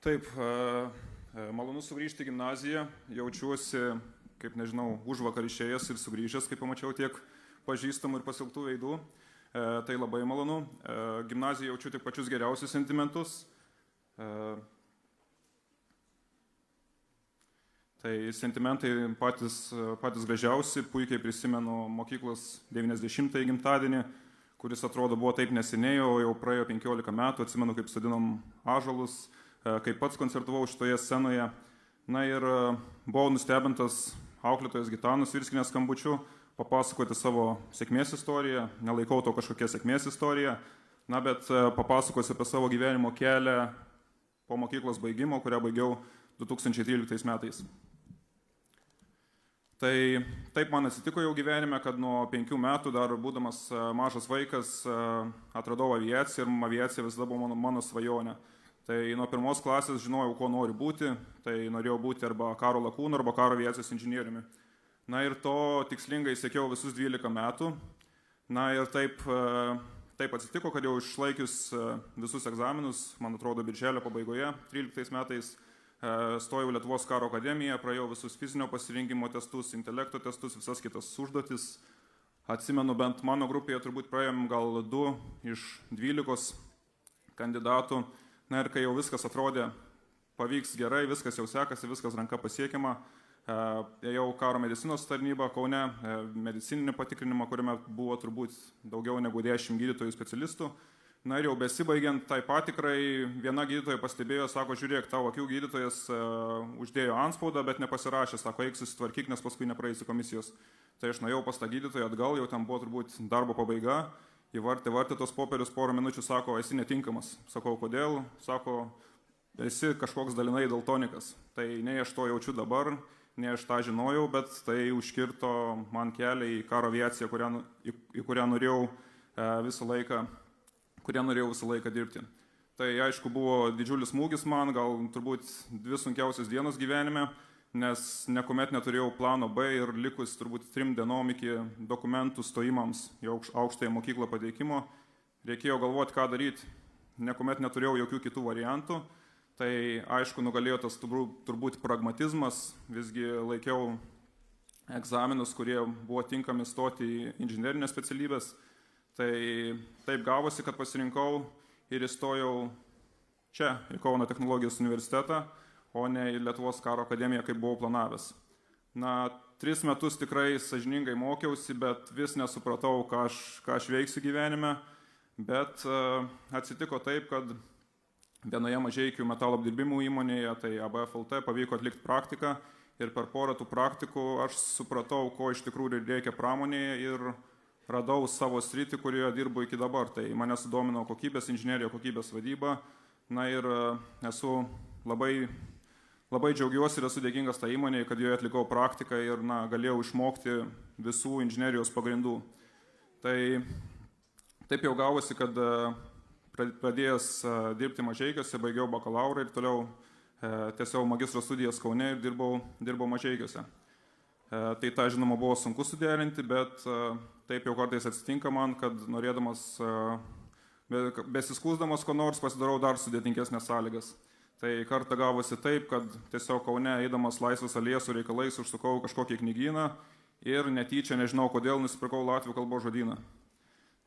Taip, malonu sugrįžti į gimnaziją, jaučiuosi, kaip nežinau, užvakar išėjęs ir sugrįžęs, kaip pamačiau tiek pažįstamų ir pasilgtų veidų. Tai labai malonu. Gimnaziją jaučiu tik pačius geriausius sentimentus. Tai sentimentai patys gražiausi, puikiai prisimenu mokyklos 90-ąjį gimtadienį, kuris atrodo buvo taip neseniai, o jau praėjo 15 metų, atsimenu, kaip sodinom ąžuolus, kaip pats koncertavau šitoje scenoje. Na ir buvau nustebintas auklėtojas Gitanos Virskinės skambučiu, papasakoti savo sėkmės istoriją, nelaikau to kažkokia sėkmės istorija, na bet papasakosiu apie savo gyvenimo kelią po mokyklos baigimo, kurią baigiau 2013 metais. Tai taip man atsitiko jau gyvenime, kad nuo 5 metų, dar būdamas mažas vaikas, atradau aviaciją ir aviacija visada buvo mano svajonė. Tai nuo 1 klasės žinojau, ko noriu būti, tai norėjau būti arba karo lakūnu, arba karo aviacijos inžinieriumi. Na ir to tikslingai siekiau visus 12 metų. Na ir taip atsitiko, kad jau išlaikius visus egzaminus, man atrodo, birželio pabaigoje, 13 metais, stojau Lietuvos karo akademiją, praėjau visus fizinio pasirinkimo testus, intelekto testus, visas kitas užduotis. Atsimenu, bent mano grupėje turbūt praėjom gal 2 iš 12 kandidatų. Na ir kai jau viskas atrodė, pavyks gerai, viskas jau sekasi, viskas ranka pasiekiama, ėjau karo medicinos tarnybą Kaune, medicininį patikrinimą, kuriame buvo turbūt daugiau negu 10 gydytojų specialistų. Na ir jau besibaigiant tai patikrai, viena gydytoja pastebėjo, sako, žiūrėk, tavo akių gydytojas uždėjo antspaudą, bet nepasirašė, sako, eik susitvarkyk, nes paskui nepraeisi komisijos. Tai aš nuėjau pas tą gydytoją atgal, jau ten buvo turbūt darbo pabaiga, įvartė tos popierius porą minučių, sako, esi netinkamas. Sakau, kodėl? Sako, esi kažkoks dalinai daltonikas. Tai nei aš to jaučiu dabar, nei aš tą žinojau, bet tai užkirto man kelią į karo aviaciją, į kurią norėjau visą laiką dirbti. Tai aišku buvo didžiulis smūgis man, gal turbūt 2 sunkiausios dienos gyvenime, nes niekuomet neturėjau plano B ir likus turbūt 3 dienom iki dokumentų stojimams į aukštąją mokyklą pateikimo, reikėjo galvoti, ką daryti. Niekuomet neturėjau jokių kitų variantų. Tai aišku, nugalėjo tas turbūt pragmatizmas, visgi laikiau egzaminus, kurie buvo tinkami stoti į inžinerinės specialybės. Tai taip gavosi, kad pasirinkau ir įstojau čia, į Kauno technologijos universitetą, o ne į Lietuvos karo akademiją, kaip buvau planavęs. Na, 3 metus tikrai sąžiningai mokiausi, bet vis nesupratau, ką aš veiksiu gyvenime. Bet atsitiko taip, kad vienoje Mažeikių metalo apdirbimų įmonėje, tai ABFLT, pavyko atlikti praktiką ir per porą tų praktikų aš supratau, ko iš tikrųjų reikia pramonėje ir radau savo sritį, kurioje dirbu iki dabar. Tai mane sudomino kokybės inžinerija, kokybės vadyba. Na ir esu labai džiaugiuosi ir esu dėkingas tą įmonėje, kad joje atlikau praktiką ir galėjau išmokti visų inžinerijos pagrindų. Tai taip jau gavosi, kad pradėjęs dirbti Mažeikiuose, baigiau bakalaurą ir toliau tęsiau magistro studijas Kaune ir dirbau Mažeikiuose. Tai tą, žinoma, buvo sunku suderinti, bet taip jau kartais atsitinka man, kad norėdamas, besiskųsdamas ko nors, pasidarau dar sudėtingesnės sąlygas. Tai kartą gavosi taip, kad tiesiog Kaune, eidamas Laisvės alėjos su reikalais, užsukau kažkokį knygyną ir netyčia, nežinau kodėl, nusipirkau latvių kalbos žodyną.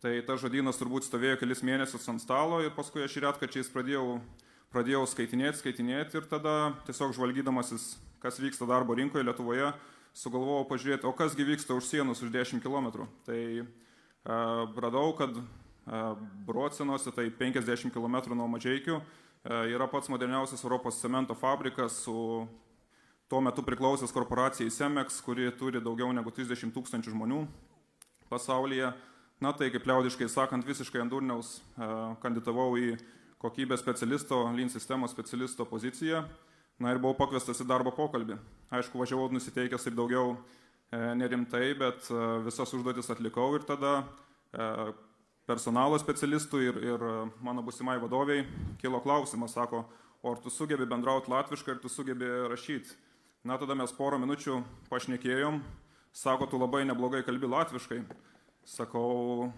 Tai tas žodynas turbūt stovėjo kelis mėnesius ant stalo ir paskui aš retkarčiais pradėjau skaitinėti ir tada tiesiog žvalgydamasis, kas vyksta darbo rinkoje Lietuvoje, sugalvojau pažiūrėti, o kasgi vyksta už sienos už 10 km. Tai radau, kad Brocinuose, tai 50 km nuo Mažeikių, yra pats moderniausias Europos cemento fabrikas su tuo metu priklausęs korporacijai Cemex, kuri turi daugiau negu 30 000 žmonių pasaulyje. Na tai, kaip liaudiškai sakant, visiškai ant durniaus kandidatavau į kokybės specialisto, Lean sistemos specialisto poziciją. Na ir buvau pakviestas į darbo pokalbį. Aišku, važiavau nusiteikęs taip daugiau nerimtai, bet visas užduotis atlikau ir tada personalo specialistų ir mano būsimai vadoviai kilo klausimas, sako, o ar tu sugebi bendrauti latviškai ir tu sugebi rašyti. Na tada mes porą minučių pašnekėjom, sako, tu labai neblogai kalbi latviškai. Sakau,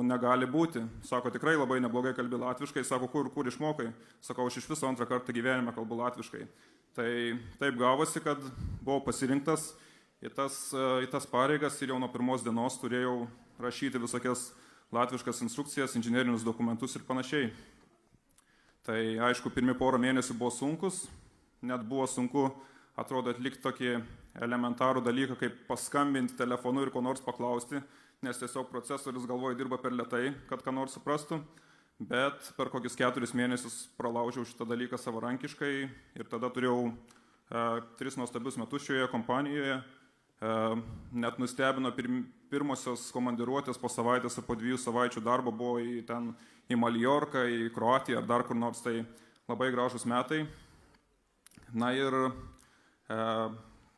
negali būti. Sako, tikrai labai neblogai kalbi latviškai. Sako, kur išmokai? Sakau, aš iš viso 2 kartą gyvenime kalbu latviškai. Tai taip gavosi, kad buvau pasirinktas į tas pareigas ir jau nuo 1 dienos turėjau rašyti visokias latviškas instrukcijas, inžinerinius dokumentus ir panašiai. Tai aišku, pirmi porą mėnesių buvo sunkus, net buvo sunku atrodo atlikti tokį elementarų dalyką, kaip paskambinti telefonu ir ko nors paklausti, nes tiesiog procesorius galvoje dirba per lėtai, kad ką nors suprastų. Bet per kokius 4 mėnesius pralaužiau šitą dalyką savarankiškai ir tada turėjau 3 nuostabius metus šioje kompanijoje. Net nustebino pirmosios komandiruotės po savaitės ar po 2 savaičių darbo buvo į Maljorką, į Kroatiją ar dar kur nors, tai labai gražus metai. Na ir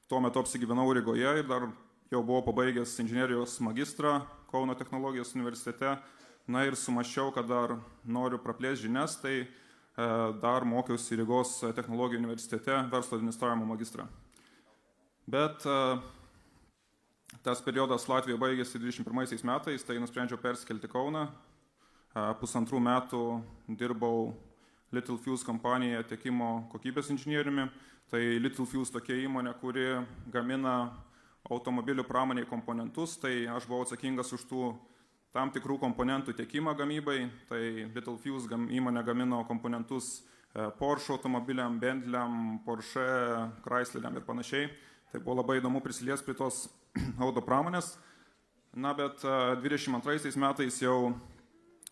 tuo metu apsigyvenau Rygoje ir dar jau buvau pabaigęs inžinerijos magistrą Kauno technologijos universitete. Na ir sumaščiau, kad dar noriu praplėsti žinias, tai dar mokiausi Rygos technologijų universitete verslo administravimo magistrą. Bet tas periodas Latvijoje baigėsi 21 metais, tai nusprendžiau perskelti Kauną. 1,5 metų dirbau Little Fuse kompanijoje tiekimo kokybės inžinieriumi. Tai Little Fuse tokia įmonė, kuri gamina automobilių pramoniai komponentus, tai aš buvau atsakingas už tų tam tikrų komponentų tiekimą gamybai. Tai Little Fuse įmonė gamino komponentus Porsche automobiliam, Bentley'am, Porsche, Chrysleriam ir panašiai. Tai buvo labai įdomu prisiliesti prie tos auto pramonės. Na, bet 22 metais jau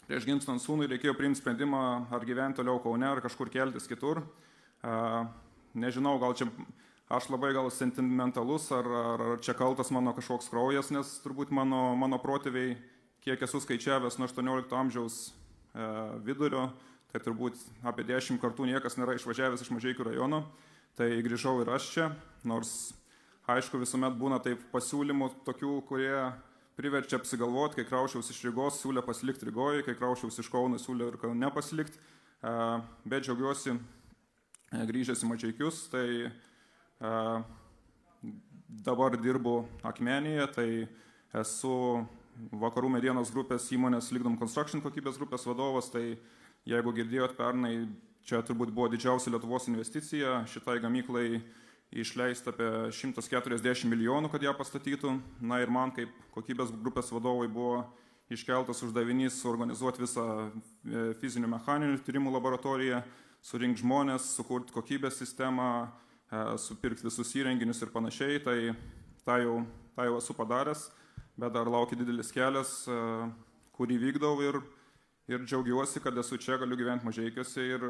prieš gimstant sūnui reikėjo priimti sprendimą, ar gyventi toliau Kaune, ar kažkur keltis kitur. Nežinau, gal čia aš labai sentimentalus, ar čia kaltas mano kažkoks kraujas, nes turbūt mano protėviai, kiek esu skaičiavęs nuo 18 amžiaus vidurio, tai turbūt apie 10 kartų niekas nėra išvažiavęs iš Mažeikių rajono. Tai grįžau ir aš čia, nors aišku visuomet būna taip pasiūlymų tokių, kurie priverčia apsigalvoti. Kai kraušiausi iš Rygos, siūlė pasilikti Rygoje, kai kraušiausi iš Kauno, siūlė ir Kaune pasilikti. Bet džiaugiuosi grįžęs į Mažeikius, tai dabar dirbu Akmenėje, tai esu Vakarų medienos grupės įmonės Lygdom Construction kokybės grupės vadovas. Tai jeigu girdėjot, pernai čia turbūt buvo didžiausia Lietuvos investicija, šitai gamyklai išleista apie 140 milijonų, kad ją pastatytų. Na ir man kaip kokybės grupės vadovai buvo iškeltas uždavinys suorganizuoti visą fizinių mechaninių tyrimų laboratoriją, surinkti žmonės, sukurti kokybės sistemą, supirkti visus įrenginius ir panašiai. Tai tą jau esu padaręs. Bet dar laukia didelis kelias, kurį vykdau ir džiaugiuosi, kad esu čia, galiu gyventi Mažeikiuose ir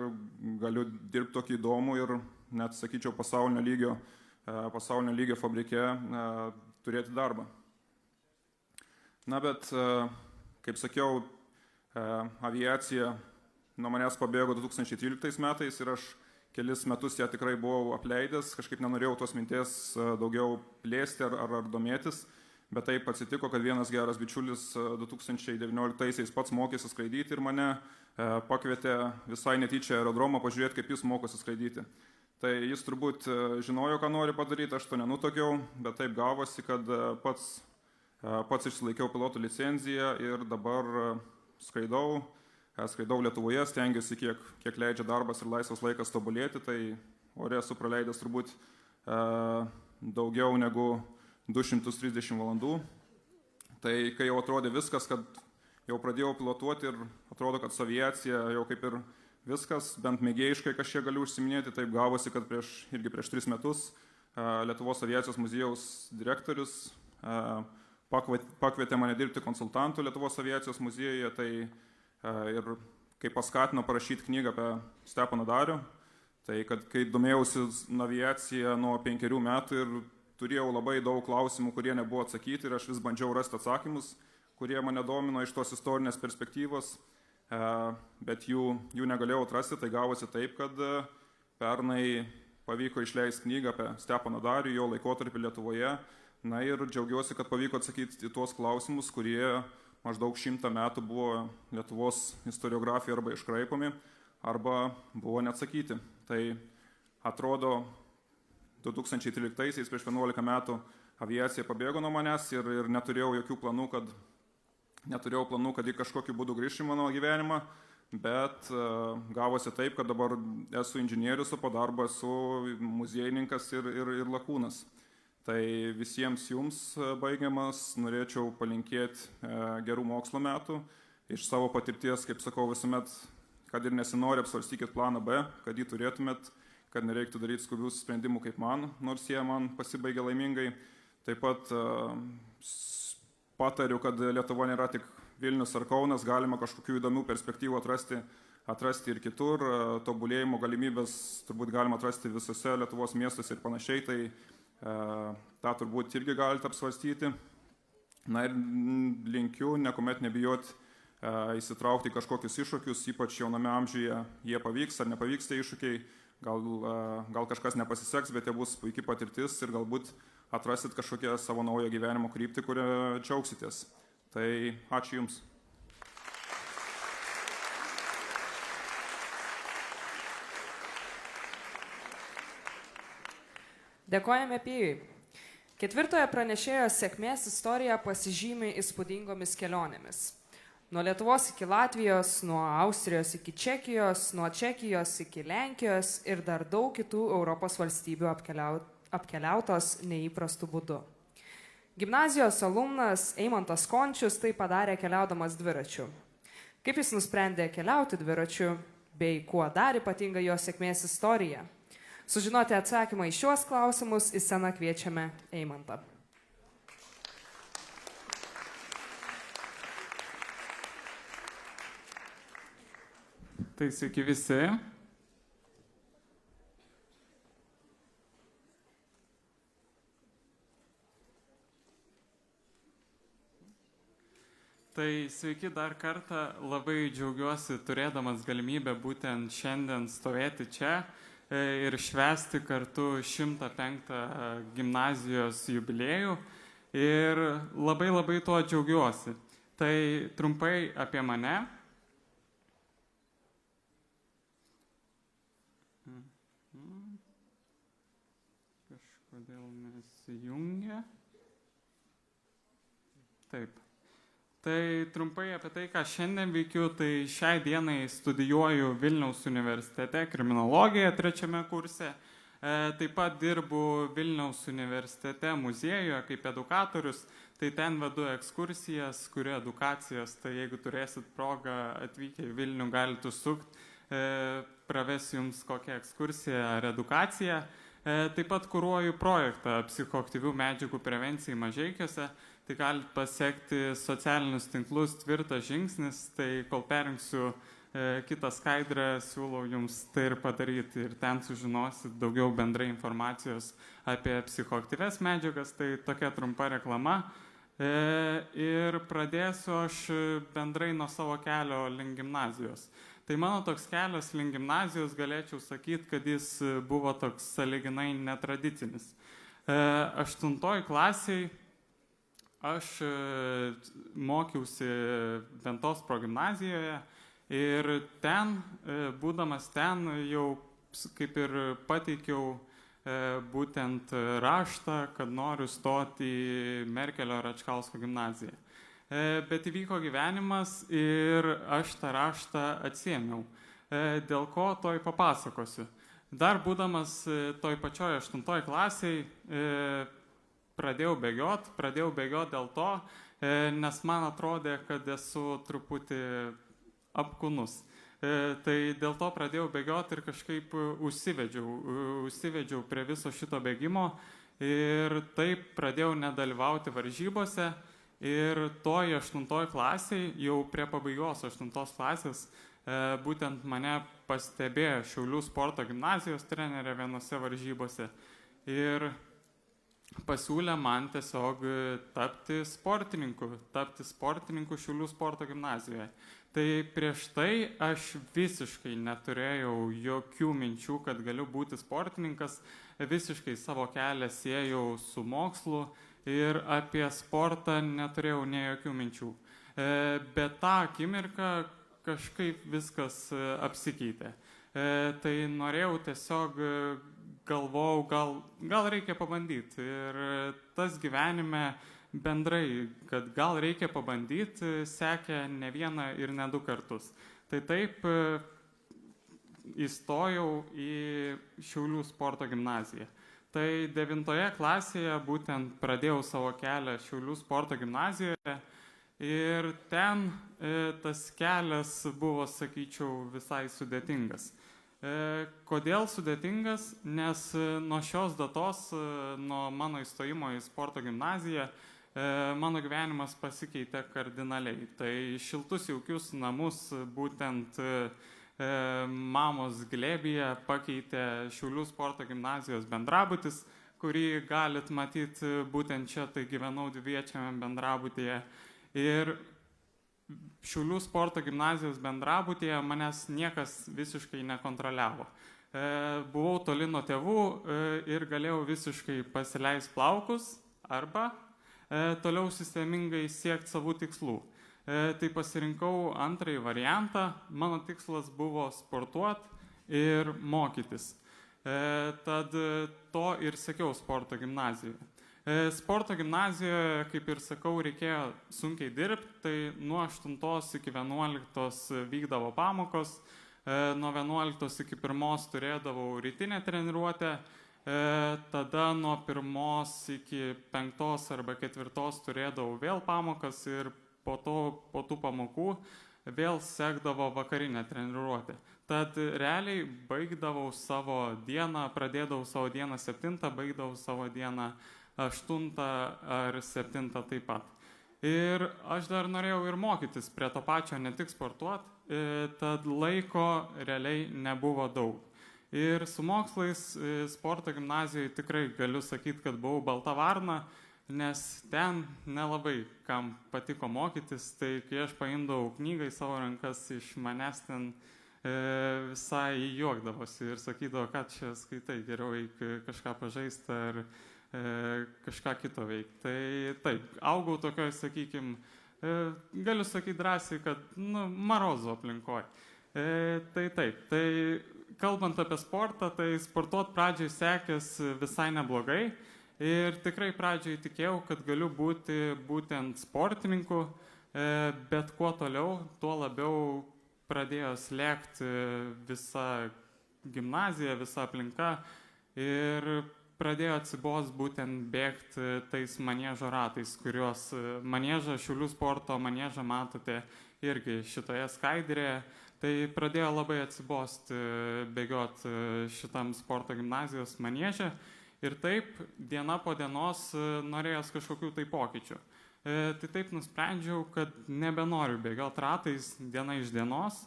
galiu dirbti tokį įdomų ir net, sakyčiau, pasaulinio lygio fabrike turėti darbą. Na, bet, kaip sakiau, aviacija nuo manęs pabėgo 2013 metais ir aš kelis metus ją tikrai buvau apleidęs, kažkaip nenorėjau tos minties daugiau plėsti ar domėtis. Bet taip atsitiko, kad vienas geras bičiulis 2019-aisiais pats mokėsi skraidyti ir mane pakvietė visai netyčia aerodromą pažiūrėti, kaip jis mokosi skraidyti. Tai jis turbūt žinojo, ką nori padaryti, aš to nenutokiau, bet taip gavosi, kad pats išsilaikiau pilotų licenciją ir dabar skraidau Lietuvoje, stengiuosi kiek leidžia darbas ir laisvas laikas tobulėti, tai ore esu praleidęs turbūt daugiau negu 230 valandų. Tai kai jau atrodė viskas, kad jau pradėjau pilotuoti ir atrodo, kad su aviacija jau kaip ir viskas, bent mėgėjiškai kažkiek galiu užsiminėti, taip gavosi, kad prieš 3 metus Lietuvos aviacijos muziejaus direktorius pakvietė mane dirbti konsultantų Lietuvos aviacijos muziejuje, tai ir kai paskatino parašyti knygą apie Steponą Darių, tai kad kai domėjausi aviaciją nuo 5 metų ir turėjau labai daug klausimų, kurie nebuvo atsakyti ir aš vis bandžiau rasti atsakymus, kurie mane domino iš tos istorinės perspektyvos, bet jų negalėjau atrasti, tai gavosi taip, kad pernai pavyko išleisti knygą apie Steponą Darių, jo laikotarpį Lietuvoje. Na ir džiaugiuosi, kad pavyko atsakyti į tuos klausimus, kurie maždaug 100 metų buvo Lietuvos istoriografija arba iškraipomi, arba buvo neatsakyti. Tai atrodo, 2013-aisiais prieš 11 metų aviacija pabėgo nuo manęs ir neturėjau jokių planų, kad į kažkokiu būdu grįžti mano gyvenimą, bet gavosi taip, kad dabar esu inžinierius, o po darbo esu muziejininkas ir lakūnas. Tai visiems jums baigiamas norėčiau palinkėti gerų mokslo metų. Iš savo patirties, kaip sakau, visuomet, kad ir nesinori, apsvarstykit planą B, kad jį turėtumėt, kad nereiktų daryti skubių sprendimų kaip man, nors jie man pasibaigė laimingai. Taip pat patariu, kad Lietuva nėra tik Vilnius ar Kaunas, galima kažkokių įdomių perspektyvų atrasti ir kitur, tobulėjimo galimybės turbūt galima atrasti visose Lietuvos miestuose ir panašiai, tai tą turbūt irgi galite apsvarstyti. Na ir linkiu, niekuomet nebijoti įsitraukti kažkokius iššūkius, ypač jauname amžiuje jie pavyks ar nepavyks tie iššūkiai, gal kažkas nepasiseks, bet jie bus puikiai patirtis ir galbūt atrasit kažkokią savo naują gyvenimo kryptį, kurią džiaugsitės. Tai ačiū Jums. Dėkojame Pijui. Ketvirtojo pranešėjo sėkmės istorija pasižymi įspūdingomis kelionėmis. Nuo Lietuvos iki Latvijos, nuo Austrijos iki Čekijos, nuo Čekijos iki Lenkijos ir dar daug kitų Europos valstybių apkeliautos neįprastų būdų. Gimnazijos alumnas Eimantas Končius tai padarė keliaudamas dviračiu. Kaip jis nusprendė keliauti dviračiu, bei kuo dar ypatinga jo sėkmės istorija? Sužinoti atsakymą į šiuos klausimus į sceną kviečiame Eimantą. Tai sveiki visi. Tai sveiki dar kartą, labai džiaugiuosi turėdamas galimybę būtent šiandien stovėti čia ir švęsti kartu 105 gimnazijos jubiliejų ir labai tuo džiaugiuosi. Tai trumpai apie mane. Kažkodėl nesijungia. Taip. Tai trumpai apie tai, ką šiandien veikiu, tai šiai dienai studijuoju Vilniaus universitete kriminologiją 3 kurse. Taip pat dirbu Vilniaus universitete muziejuje kaip edukatorius, tai ten vedu ekskursijas, kuriu edukacijas, tai jeigu turėsit progą atvykę į Vilnių, galite užsukti, pravesiu jums kokią ekskursiją ar edukaciją. Taip pat kuruoju projektą psichoaktyvių medžiagų prevencijai Mažeikiuose, tai galite pasiekti socialinius tinklus Tvirtas žingsnis, tai kol perrinksiu kitą skaidrę, siūlau jums tai ir padaryti ir ten sužinosit daugiau bendrai informacijos apie psichoaktyvias medžiagas, tai tokia trumpa reklama. Ir pradėsiu aš bendrai nuo savo kelio link gimnazijos. Tai mano toks kelias link gimnazijos galėčiau sakyti, kad jis buvo toks sąlyginai netradicinis. 8 klasiai aš mokiausi Ventos progimnazijoje ir ten, būdamas ten, jau kaip ir pateikiau būtent raštą, kad noriu stoti į Merkelio Račkausko gimnaziją. Bet įvyko gyvenimas ir aš tą raštą atsiėmiau. Dėl ko toj papasakosiu. Dar būdamas toj pačioj 8 klasiai pradėjau bėgiot dėl to, nes man atrodė, kad esu truputį apkūnus. Tai dėl to pradėjau bėgioti ir kažkaip užsivedžiau prie viso šito bėgimo ir taip pradėjau nedalyvauti varžybose ir toj 8 klasiai, jau prie pabaigos 8 klasės, būtent mane pastebėjo Šiaulių sporto gimnazijos trenerė vienose varžybose ir pasiūlė man tiesiog tapti sportininku Šiaulių sporto gimnazijoje. Tai prieš tai aš visiškai neturėjau jokių minčių, kad galiu būti sportininkas, visiškai savo kelią siejau su mokslu ir apie sportą neturėjau nei jokių minčių. Bet tą akimirką kažkaip viskas apsikeitė. Tai norėjau tiesiog, galvojau, gal reikia pabandyti. Ir tas gyvenime bendrai, kad gal reikia pabandyti, sekė ne vieną ir ne 2 kartus. Tai taip įstojau į Šiaulių sporto gimnaziją. Tai 9 klasėje būtent pradėjau savo kelią Šiaulių sporto gimnazijoje ir ten tas kelias buvo, sakyčiau, visai sudėtingas. Kodėl sudėtingas? Nes nuo šios datos, nuo mano įstojimo į sporto gimnaziją, mano gyvenimas pasikeitė kardinaliai. Tai šiltus jaukius namus būtent mamos glėbyje pakeitė Šiaulių sporto gimnazijos bendrabutis, kurį galit matyti būtent čia, tai gyvenau dviviečiame bendrabutyje. Ir Šiaulių sporto gimnazijos bendrabutyje manęs niekas visiškai nekontroliavo. Buvau toli nuo tėvų ir galėjau visiškai pasileisti plaukus arba toliau sistemingai siekti savų tikslų. Tai pasirinkau antrąjį variantą. Mano tikslas buvo sportuoti ir mokytis. Tad to ir sekiau sporto gimnazijoje. Sporto gimnazijoje, kaip ir sakau, reikėjo sunkiai dirbti, tai nuo 8 iki 11 vykdavo pamokos, nuo 11 iki 1 turėdavau rytinę treniruotę, tada nuo 1 iki 5 arba 4 turėdavau vėl pamokas ir po tų pamokų vėl sekdavo vakarinę treniruotę. Tad realiai baigdavau savo dieną, pradėdavau savo dieną 7, baigdavau savo dieną 8 ar 7 taip pat. Ir aš dar norėjau ir mokytis prie to pačio, ne tik sportuoti, tad laiko realiai nebuvo daug. Ir su mokslais sporto gimnazijoje tikrai galiu sakyti, kad buvau balta varna, nes ten nelabai kam patiko mokytis, tai kai aš paimdavau knygą į savo rankas, iš manęs ten visai juokdavosi ir sakydavo, kad čia skaitai, geriau eik kažką pažaisti ar kažką kito veikti. Tai taip, augau tokioj, sakykime, galiu sakyti drąsiai, kad marozo aplinkoj. Tai taip, tai kalbant apie sportą, tai sportuoti pradžiai sekės visai neblogai ir tikrai pradžiai tikėjau, kad galiu būti būtent sportininku, bet kuo toliau, tuo labiau pradėjo slėgti visa gimnazija, visa aplinka ir pradėjo atsibos būtent bėgti tais maniežo ratais, kuriuos maniežą, Šiaulių sporto maniežą matote irgi šitoje skaidrėje. Tai pradėjo labai atsibosti bėgioti šitam sporto gimnazijos maniežę ir taip diena po dienos norėjos kažkokių tai pokyčių. Tai taip nusprendžiau, kad nebenoriu bėgioti ratais diena iš dienos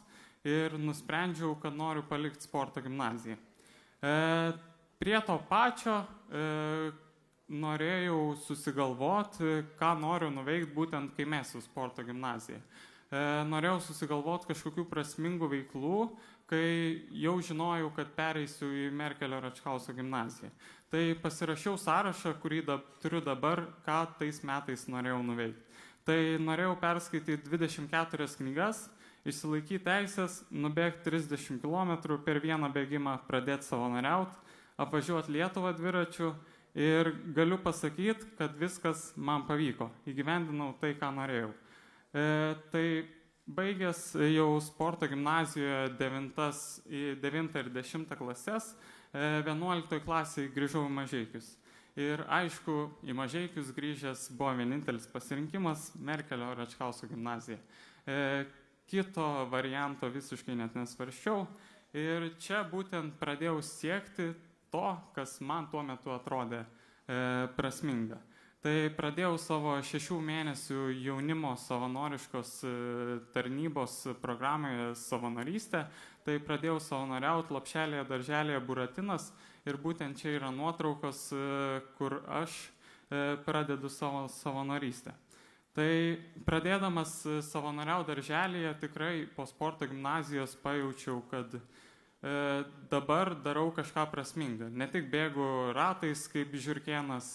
ir nusprendžiau, kad noriu palikti sporto gimnaziją. Prie to pačio norėjau susigalvoti, ką noriu nuveikti būtent kai mesiu sporto gimnaziją. Norėjau susigalvoti kažkokių prasmingų veiklų, kai jau žinojau, kad pereisiu į Merkelio Račkausko gimnaziją. Tai pasirašiau sąrašą, kurį turiu dabar, ką tais metais norėjau nuveikti. Tai norėjau perskaityti 24 knygas, išsilaikyti teisės, nubėgti 30 km per vieną bėgimą, pradėti savanoriauti, apvažiuoti Lietuvą dviračiu ir galiu pasakyti, kad viskas man pavyko. Įgyvendinau tai, ką norėjau. Tai baigęs jau sporto gimnazijoje 9 ir 10 klases, 11 klasėje grįžau į Mažeikius. Ir aišku, į Mažeikius grįžęs buvo vienintelis pasirinkimas Merkelio Račkausko gimnazija. Kito varianto visiškai net nesvarsčiau ir čia būtent pradėjau siekti to, kas man tuo metu atrodė prasminga. Tai pradėjau savo 6 mėnesių jaunimo savanoriškos tarnybos programoje savanorystę. Tai pradėjau savanoriauti Lopšelėje, Darželėje, Buratinas ir būtent čia yra nuotraukos, kur aš pradedu savo savanorystę. Tai pradėdamas savanoriauti Darželėje tikrai po sporto gimnazijos pajaučiau, kad dabar darau kažką prasmingą. Ne tik bėgu ratais kaip žiurkėnas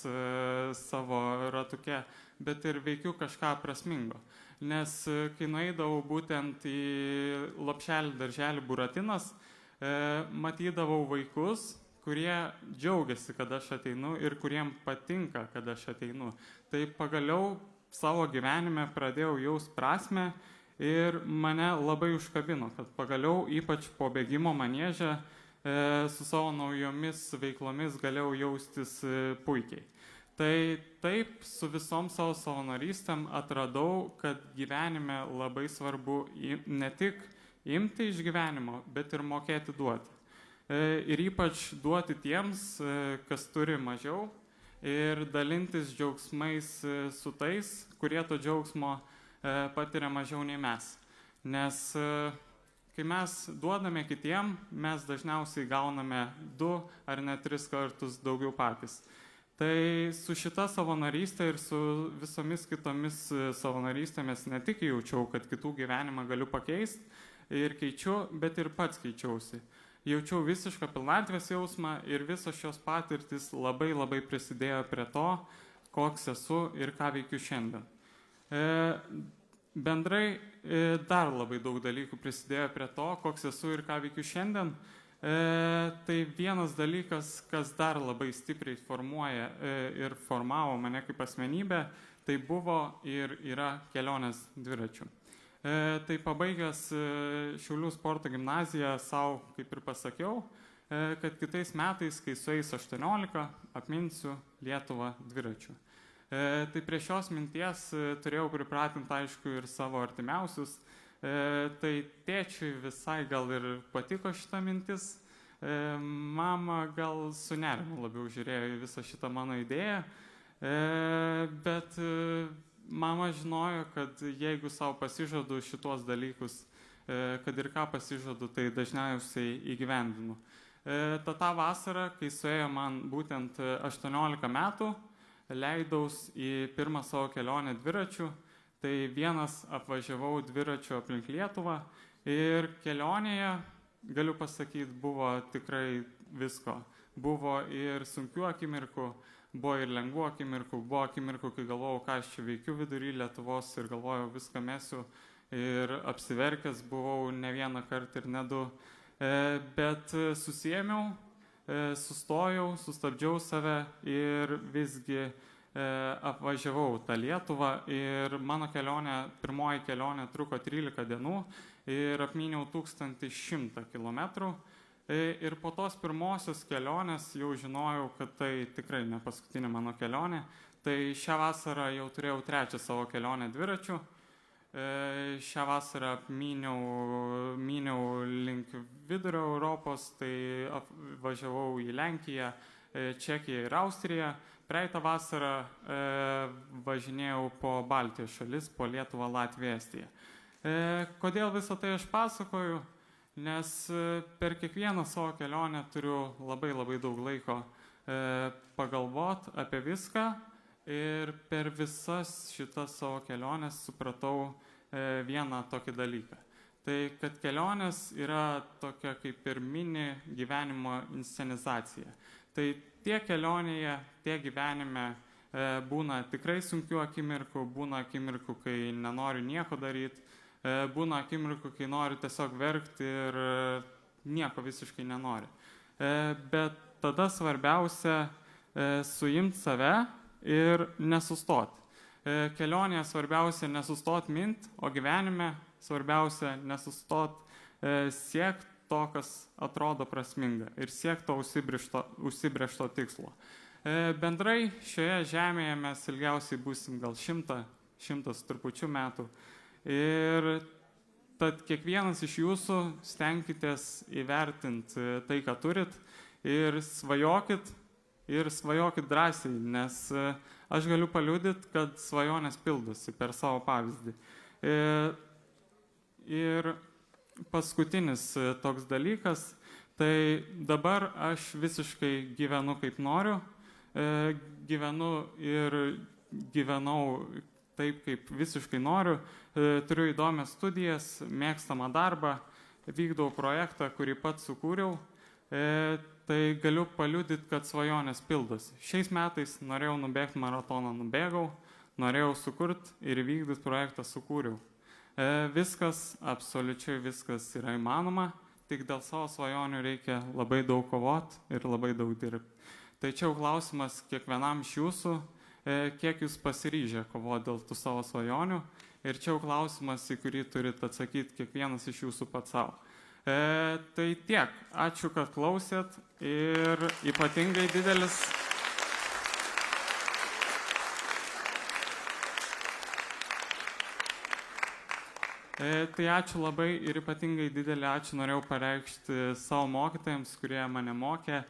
savo ratuke, bet ir veikiu kažką prasmingo. Nes kai nueidavau būtent į Lopšelį, Darželį, Buratinas, matydavau vaikus, kurie džiaugiasi, kad aš ateinu ir kuriem patinka, kad aš ateinu. Tai pagaliau savo gyvenime pradėjau jaust prasmę ir mane labai užkabino, kad pagaliau, ypač po bėgimo manieže, su savo naujomis veiklomis galėjau jaustis puikiai. Tai taip, su visom savo savanorystėm atradau, kad gyvenime labai svarbu ne tik imti iš gyvenimo, bet ir mokėti duoti. ir ypač duoti tiems, kas turi mažiau, ir dalintis džiaugsmais su tais, kurie to džiaugsmo patiria mažiau nei mes. Nes kai mes duodame kitiem, mes dažniausiai gauname 2 ar net 3 kartus daugiau patys. Tai su šita savanorystė ir su visomis kitomis savanorystėmis ne tik jaučiau, kad kitų gyvenimą galiu pakeisti ir keičiu, bet ir pats keičiausi. Jaučiau visišką pilnatvės jausmą ir visos šios patirtis labai labai prisidėjo prie to, koks esu ir ką veikiu šiandien. Bendrai dar labai daug dalykų prisidėjo prie to, koks esu ir ką veikiu šiandien. Tai vienas dalykas, kas dar labai stipriai formuoja ir formavo mane kaip asmenybę, tai buvo ir yra kelionės dviračiu. Tai pabaigęs Šiaulių sporto gimnaziją savo, kaip ir pasakiau, kad kitais metais, kai sueis 18, apminsiu Lietuvą dviračiu. Tai prie šios minties turėjau pripratinti, aišku, ir savo artimiausius. Tai tėčiui visai gal ir patiko šita mintis. Mama gal su nerimu labiau žiūrėjo į visą šitą mano idėją. Bet mama žinojo, kad jeigu savo pasižadu šitos dalykus, kad ir ką pasižadu, tai dažniausiai įgyvendinu. Ta vasara, kai suėjo man būtent 18 metų, leidaus į pirmą savo kelionę dviračiu. Tai vienas apvažiavau dviračiu aplink Lietuvą ir kelionėje, galiu pasakyti, buvo tikrai visko. Buvo ir sunkių akimirkų, buvo ir lengvų akimirkų, buvo akimirkų, kai galvojau, ką aš čia veikiu vidury Lietuvos ir galvojau, viską mesiu ir apsiverkęs buvau ne vieną kartą ir ne 2. Bet susiėmiau, sustojau, sustabdžiau save ir visgi apvažiavau tą Lietuvą ir mano kelionė, pirmoji kelionė truko 13 dienų ir apmyniau 1100 kilometrų. Ir po tos pirmosios kelionės jau žinojau, kad tai tikrai ne paskutinė mano kelionė. Tai šią vasarą jau turėjau 3 savo kelionę dviračiu. Šią vasarą myniau link vidurio Europos, tai važiavau į Lenkiją, Čekiją ir Austriją. Praeitą vasarą važinėjau po Baltijos šalis, po Lietuvą, Latviją, Estiją. Kodėl visą tai aš pasakoju? Nes per kiekvieną savo kelionę turiu labai labai daug laiko pagalvoti apie viską ir per visas šitas savo keliones supratau vieną tokį dalyką. Tai kad kelionės yra tokia kaip ir mini gyvenimo inscenizacija. Tai tiek kelionėje, tiek gyvenime būna tikrai sunkių akimirkų, būna akimirkų, kai nenoriu nieko daryti, būna akimirkų, kai noriu tiesiog verkti ir nieko visiškai nenori. Bet tada svarbiausia suimti save ir nesustoti. Kelionėje svarbiausia nesustoti mint, o gyvenime svarbiausia nesustoti siekti to, kas atrodo prasminga ir siekti to užsibrėžto tikslo. Bendrai šioje žemėje mes ilgiausiai būsim gal 100 trupučių metų. Ir tad kiekvienas iš jūsų stenkitės įvertinti tai, ką turit ir svajokit drąsiai, nes aš galiu paliudyti, kad svajonės pildosi per savo pavyzdį. Ir paskutinis toks dalykas, tai dabar aš visiškai gyvenu kaip noriu, gyvenau taip, kaip visiškai noriu, turiu įdomias studijas, mėgstamą darbą, vykdau projektą, kurį pats sukūriau, tai galiu paliudyti, kad svajonės pildosi. Šiais metais norėjau nubėgti maratoną, nubėgau, norėjau sukurti ir vykdyti projektą sukūriau. Viskas, absoliučiai viskas yra įmanoma, tik dėl savo svajonių reikia labai daug kovoti ir labai daug dirbti. Tai čia klausimas kiekvienam iš jūsų, kiek jūs pasiryžę kovoti dėl tų savo svajonių, ir čia klausimas, į kurį turite atsakyti kiekvienas iš jūsų pats savo. Tai tiek, ačiū, kad klausėt ir ypatingai didelis Tai ačiū labai ir ypatingai didelį ačiū norėjau pareikšti savo mokytojams, kurie mane mokė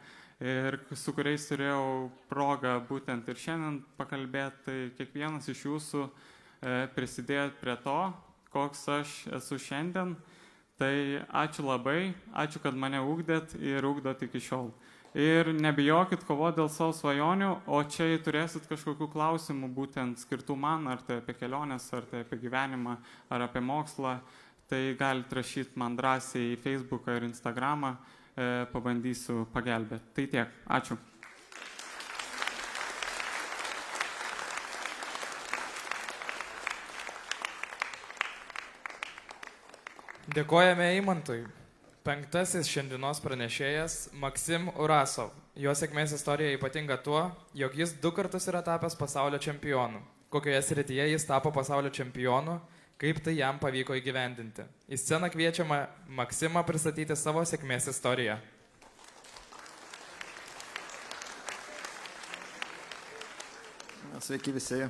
ir su kuriais turėjau progą būtent ir šiandien pakalbėti. Tai kiekvienas iš jūsų prisidėjot prie to, koks aš esu šiandien. Tai ačiū labai, ačiū, kad mane ugdėt ir ugdot iki šiol. Ir nebijokit kovoti dėl savo svajonių, o čia turėsit kažkokių klausimų būtent skirtų man, ar tai apie keliones, ar tai apie gyvenimą, ar apie mokslą, tai galite rašyti man drąsiai į Facebooką ir Instagramą, pabandysiu pagelbėti. Tai tiek, ačiū. Dėkojame Eimantui. Penktasis šiandienos pranešėjas Maksim Urasov. Jo sėkmės istorija ypatinga tuo, jog jis 2 kartus yra tapęs pasaulio čempionu. Kokioje srityje jis tapo pasaulio čempionu, kaip tai jam pavyko įgyvendinti. Į sceną kviečiama Maksimą pristatyti savo sėkmės istoriją. Sveiki visi.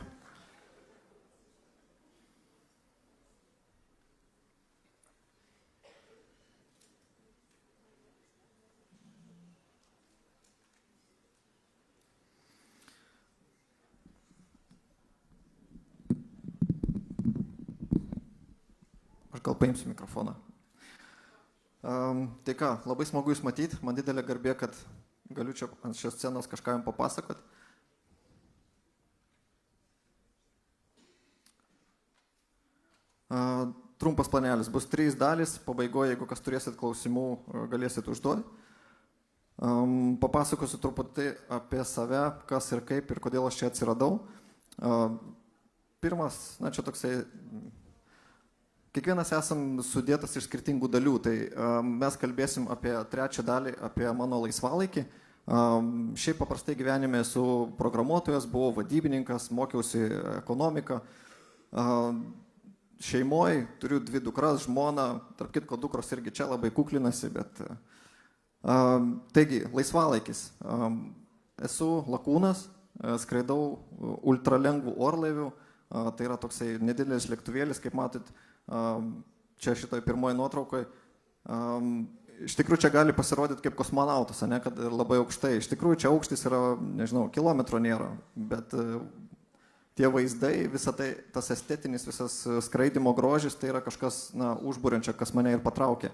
Aš gal paimsiu mikrofoną. Tai ką, labai smagu jūs matyti, man didelė garbė, kad galiu čia ant šios scenos kažką jums papasakoti. Trumpas planelis, bus 3 dalys, pabaigoje, jeigu kas turėsit klausimų, galėsit užduoti. Papasakosiu truputį apie save, kas ir kaip ir kodėl aš čia atsiradau. Pirmas, na čia toksai, kiekvienas esam sudėtas iš skirtingų dalių, tai mes kalbėsim apie 3 dalį, apie mano laisvalaikį. Šiaip paprastai gyvenime esu programuotojas, buvau vadybininkas, mokiausi ekonomiką. Šeimoje turiu 2 dukras, žmoną, tarp kitko dukros irgi čia labai kuklinasi, bet... Taigi, laisvalaikis. Esu lakūnas, skraidau ultralengvų orlaivių, tai yra toksai nedidelis lėktuvėlis, kaip matot, čia šitoj pirmoji nuotraukoje. Iš tikrųjų, čia gali pasirodyti kaip kosmonautas, ne, kad labai aukštai. Iš tikrųjų, čia aukštis yra, nežinau, kilometro nėra, bet tie vaizdai, visa tai, tas estetinis, visas skraidimo grožis, tai yra kažkas, na, užburiančio, kas mane ir patraukė.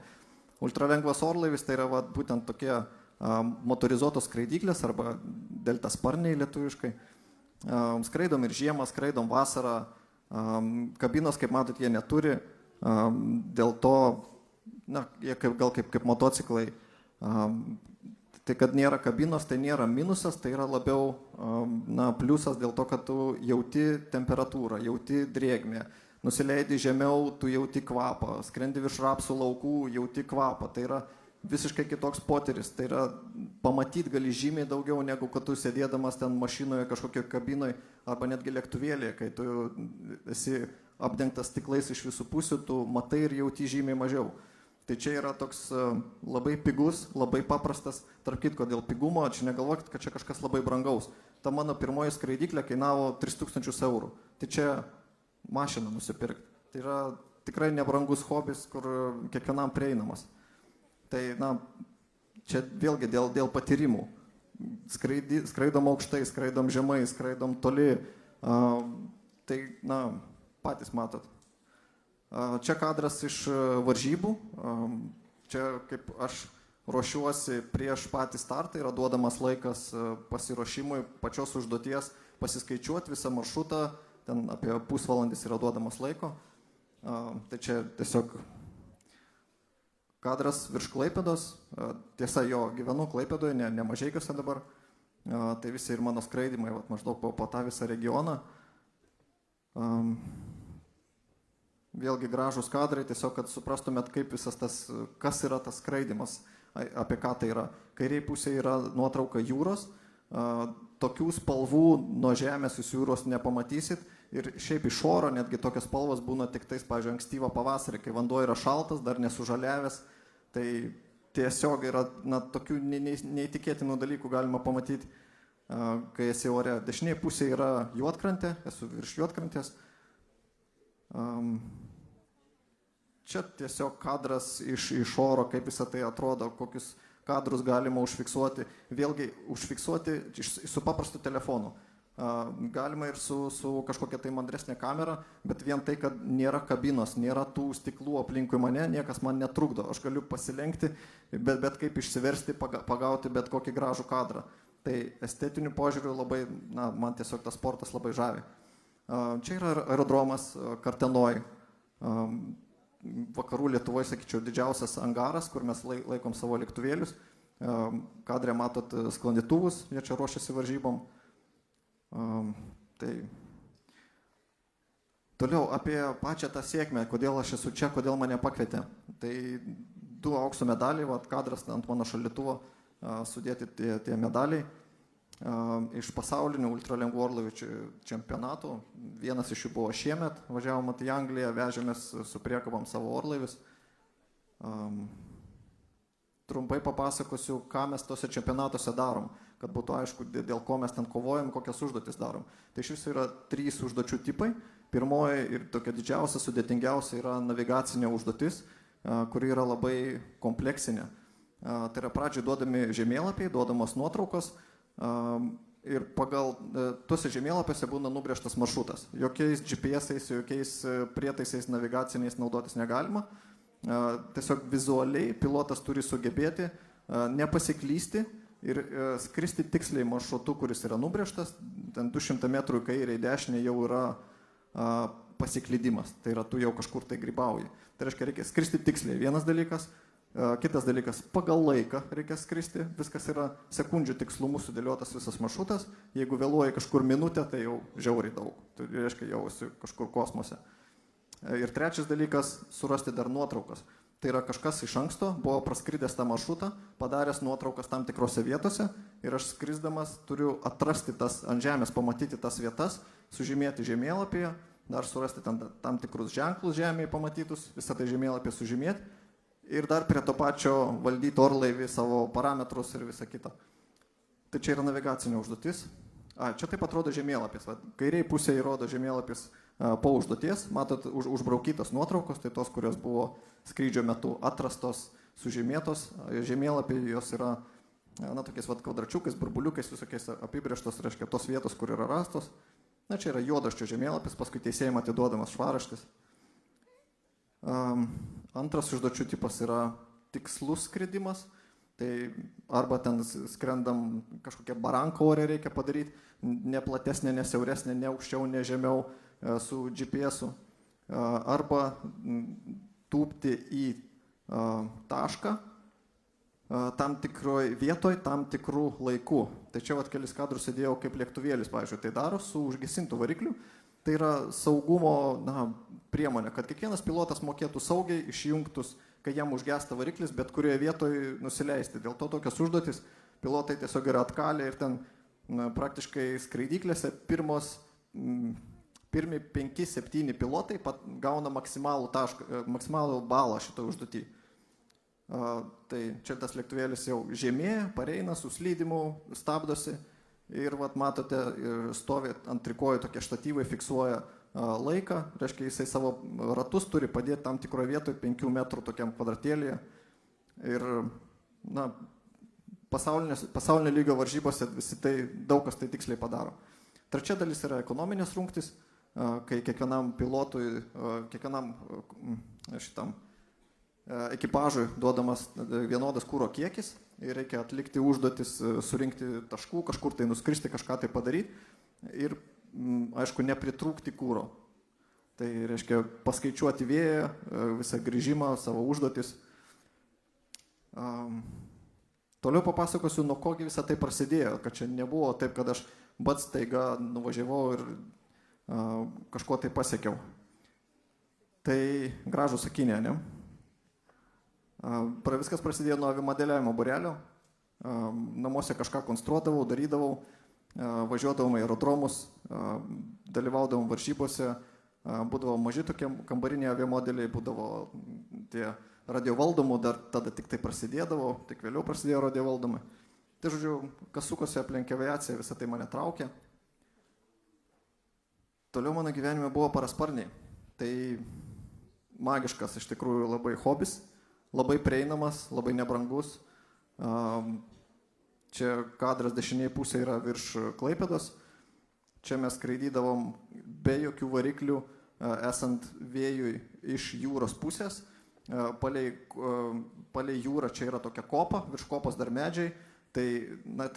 Ultralengvas orlaivis tai yra būtent tokie motorizuotos skraidyklės arba deltasparniai lietuviškai. Skraidom ir žiemą, skraidom vasarą. Kabinos, kaip matot, jie neturi. Dėl to, na, jie gal kaip motociklai. Tai kad nėra kabinos, tai nėra minusas, tai yra labiau na, pliusas dėl to, kad tu jauti temperatūrą, jauti drėgmę. Nusileidi žemiau, tu jauti kvapą, skrendi virš rapsų laukų, jauti kvapą. Tai yra visiškai kitoks potyris. Tai yra pamatyti gali žymiai daugiau, negu kad tu sėdėdamas ten mašinoje kažkokio kabinoje arba netgi lėktuvėlėje, kai tu esi apdengtas stiklais iš visų pusių, tu matai ir jauti žymiai mažiau. Tai čia yra toks labai pigus, labai paprastas, tarp kitko dėl pigumo, čia negalvokit, kad čia kažkas labai brangaus. Ta mano pirmoji skraidyklė kainavo 3000 eurų. Tai čia mašiną nusipirkti. Tai yra tikrai nebrangus hobis, kur kiekvienam prieinamas. Tai, na, čia vėlgi dėl patyrimų. Skraidom aukštai, skraidom žemai, skraidom toli. Tai, na, patys matot. Čia kadras iš varžybų. Čia kaip aš ruošiuosi prieš patį startą, yra duodamas laikas pasiruošimui, pačios užduoties, pasiskaičiuoti visą maršrutą. Ten apie pusvalandis yra duodamas laiko. Tai čia tiesiog kadras virš Klaipėdos. Tiesa, jo gyvenu Klaipėdoje, ne Mažeikiuose dabar. Tai visi ir mano skraidimai, maždaug po tą visą regioną. Vėlgi gražus kadrai, tiesiog, kad suprastumėt, kaip visas tas, kas yra tas skraidimas, apie ką tai yra. Kairiai pusėje yra nuotrauka jūros. Tokių spalvų nuo žemės jūs jūros nepamatysit. Ir šiaip iš oro netgi tokios spalvos būna tik tais, pavyzdžiui, ankstyvą pavasarį, kai vanduo yra šaltas, dar nesužaliavęs. Tai tiesiog yra, na, tokių neįtikėtinų dalykų galima pamatyti, kai esi ore. Dešinėje pusėje yra juodkrantė, esu virš juodkrantės. Čia tiesiog kadras iš oro, kaip visą tai atrodo, kokius kadrus galima užfiksuoti. Vėlgi, užfiksuoti su paprastu telefonu. Galima ir su kažkokia tai mandresnė kamera, bet vien tai, kad nėra kabinos, nėra tų stiklų aplinkui mane, niekas man netrukdo. Aš galiu pasilenkti, bet kaip išsiversti, pagauti bet kokį gražų kadrą. Tai estetiniu požiūriu labai, man tiesiog tas sportas labai žavi. Čia yra aerodromas Kartenoj. Vakarų Lietuvoje, sakyčiau, didžiausias angaras, kur mes laikom savo lėktuvėlius. Kadre matot sklandytuvus, jie čia ruošiasi varžybom. Tai toliau apie pačią tą sėkmę, kodėl aš esu čia, kodėl mane pakvietė. Tai 2 aukso medaliai, kadras ant mano šaldytuvo sudėti tie medaliai. Iš pasaulinių ultralengvų orlaivių čempionatų. Vienas iš jų buvo šiemet, važiavom į Angliją, vežėmės su priekabom savo orlaivius. Trumpai papasakosiu, ką mes tose čempionatuose darom, kad būtų aišku, dėl ko mes ten kovojam, kokias užduotis darom. Tai iš viso yra 3 užduočių tipai. Pirmoji ir tokia didžiausia, sudėtingiausia yra navigacinė užduotis, kuri yra labai kompleksinė. Tai yra pradžiai duodami žemėlapiai, duodamos nuotraukos, ir pagal tuose žemėlapiuose būna nubrėžtas maršrutas. Jokiais GPS-ais, jokiais prietaisais navigaciniais naudotis negalima. Tiesiog vizualiai pilotas turi sugebėti nepasiklysti ir skristi tiksliai maršrutu, kuris yra nubrėžtas. Ten 200 metrų į kairę, į dešinę jau yra pasiklydimas. Tai yra, tu jau kažkur tai grybauji. Tai reiškia, reikia skristi tiksliai. Vienas dalykas. Kitas dalykas, pagal laiką reikia skristi, viskas yra sekundžių tikslumu sudėliotas visas maršrutas. Jeigu vėluoji kažkur minutę, tai jau žiauriai daug. Tai reiškia, jau esi kažkur kosmose. Ir trečias dalykas, surasti dar nuotraukas. Tai yra kažkas iš anksto, buvo praskridęs tą maršrutą, padaręs nuotraukas tam tikrose vietose ir aš skrisdamas turiu atrasti tas ant žemės, pamatyti tas vietas, sužymėti žemėlapyje, dar surasti tam tikrus ženklus žemėje pamatytus, visą tai žemėlapį sužymėti. Ir dar prie to pačio valdyti orlaivį, savo parametrus ir visą kitą. Tai čia yra navigacinė užduotis. Čia taip atrodo žemėlapis. Kairiai pusėje rodo žemėlapis po užduoties. Matot, užbraukytos nuotraukos, tai tos, kurios buvo skrydžio metu atrastos, sužymėtos. Žemėlapiai jos yra tokiais kvadračiukais, burbuliukais, visokiais apibrėžtos, reiškia tos vietos, kur yra rastos. Čia yra juodaščio žemėlapis, paskui teisėjim atiduodamas švaraštis. Antras užduočių tipas yra tikslus skridimas, tai arba ten skrendam kažkokią baranką ore reikia padaryti, ne platesnė, ne siauresnė, ne aukščiau, ne žemiau su GPS-u, arba tūpti į tašką tam tikroj vietoj, tam tikrų laikų. Tai čia kelis kadrus sėdėjau kaip lėktuvėlis, pavyzdžiui, tai daro su užgesintų varikliu. Tai yra saugumo priemonė, kad kiekvienas pilotas mokėtų saugiai išjungtus, kai jam užgesta variklis, bet kurioje vietoje nusileisti. Dėl to tokios užduotis pilotai tiesiog yra atkalę ir ten praktiškai skraidyklėse pirmi 5-7 pilotai gauna maksimalų balą šitą užduotį. Tai čia tas lėktuvėlis jau žemėja, pareina su slydimu, stabdosi. Ir matote, stovi ant trikojų tokie štatyvai, fiksuoja laiką, reiškia, jisai savo ratus turi padėti tam tikroje vietoje 5 metrų tokiam kvadratėlyje. Ir pasaulinio lygio varžybose visi tai, daug kas tai tiksliai padaro. Trečia dalis yra ekonominės rungtys, kai kiekvienam pilotui, kiekvienam ekipažui duodamas vienodas kūro kiekis ir reikia atlikti užduotis, surinkti taškų, kažkur tai nuskristi, kažką tai padaryti ir, aišku, nepritrūkti kūro. Tai reiškia paskaičiuoti vėją, visą grįžimą, savo užduotis. Toliau papasakosiu, nuo kogi visą tai prasidėjo, kad čia nebuvo taip, kad aš pats staiga nuvažiavau ir kažko tai pasiekiau. Tai gražų sakinė, ne? Viskas prasidėjo nuo avimodeliavimo būrelio. Namuose kažką konstruodavau, darydavau, važiuodavom į aerodromus, dalyvaudavom varžybose, būdavo maži tokie kambariniai avimodeliai, būdavo tie radiovaldomų, dar tada tik tai prasidėdavo, tik vėliau prasidėjo radiovaldomai. Tai žodžiu, kas sukosi aplink aviaciją, visą tai mane traukė. Toliau mano gyvenime buvo parasparniai. Tai magiškas iš tikrųjų labai hobis, labai prieinamas, labai nebrangus. Čia kadras dešiniai pusė yra virš Klaipėdos. Čia mes skraidydavom be jokių variklių, esant vėjui iš jūros pusės. Palei jūrą čia yra tokia kopa, virš kopos dar medžiai. Tai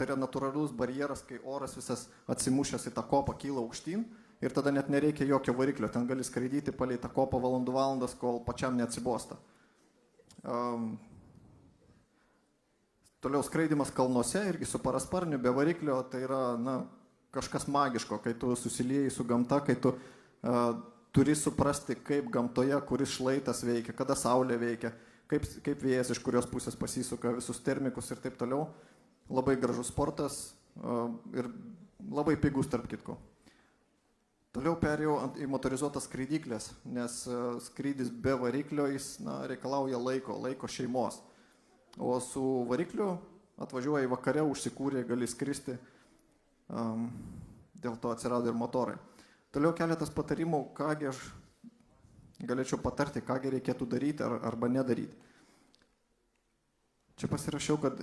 yra natūralus barjeras, kai oras visas atsimušęs į tą kopą kyla aukštyn ir tada net nereikia jokio variklio. Ten gali skraidyti palei tą kopą valandas, kol pačiam neatsibosta. Toliau skraidimas kalnuose irgi su parasparniu, be variklio, tai yra kažkas magiško, kai tu susilieji su gamta, kai tu turi suprasti, kaip gamtoje, kuris šlaitas veikia, kada saulė veikia, kaip vėjas iš kurios pusės pasisuka, visus termikus ir taip toliau. Labai gražus sportas ir labai pigus tarp kitko. Toliau perėjau į motorizuotas skraidyklės, nes skrydis be variklio jis reikalauja laiko šeimos. O su varikliu atvažiuoji vakare, užsikūrė, gali skristi, dėl to atsirado ir motorai. Toliau keletas patarimų, kągi aš galėčiau patarti, kągi reikėtų daryti arba nedaryti. Čia pasirašiau, kad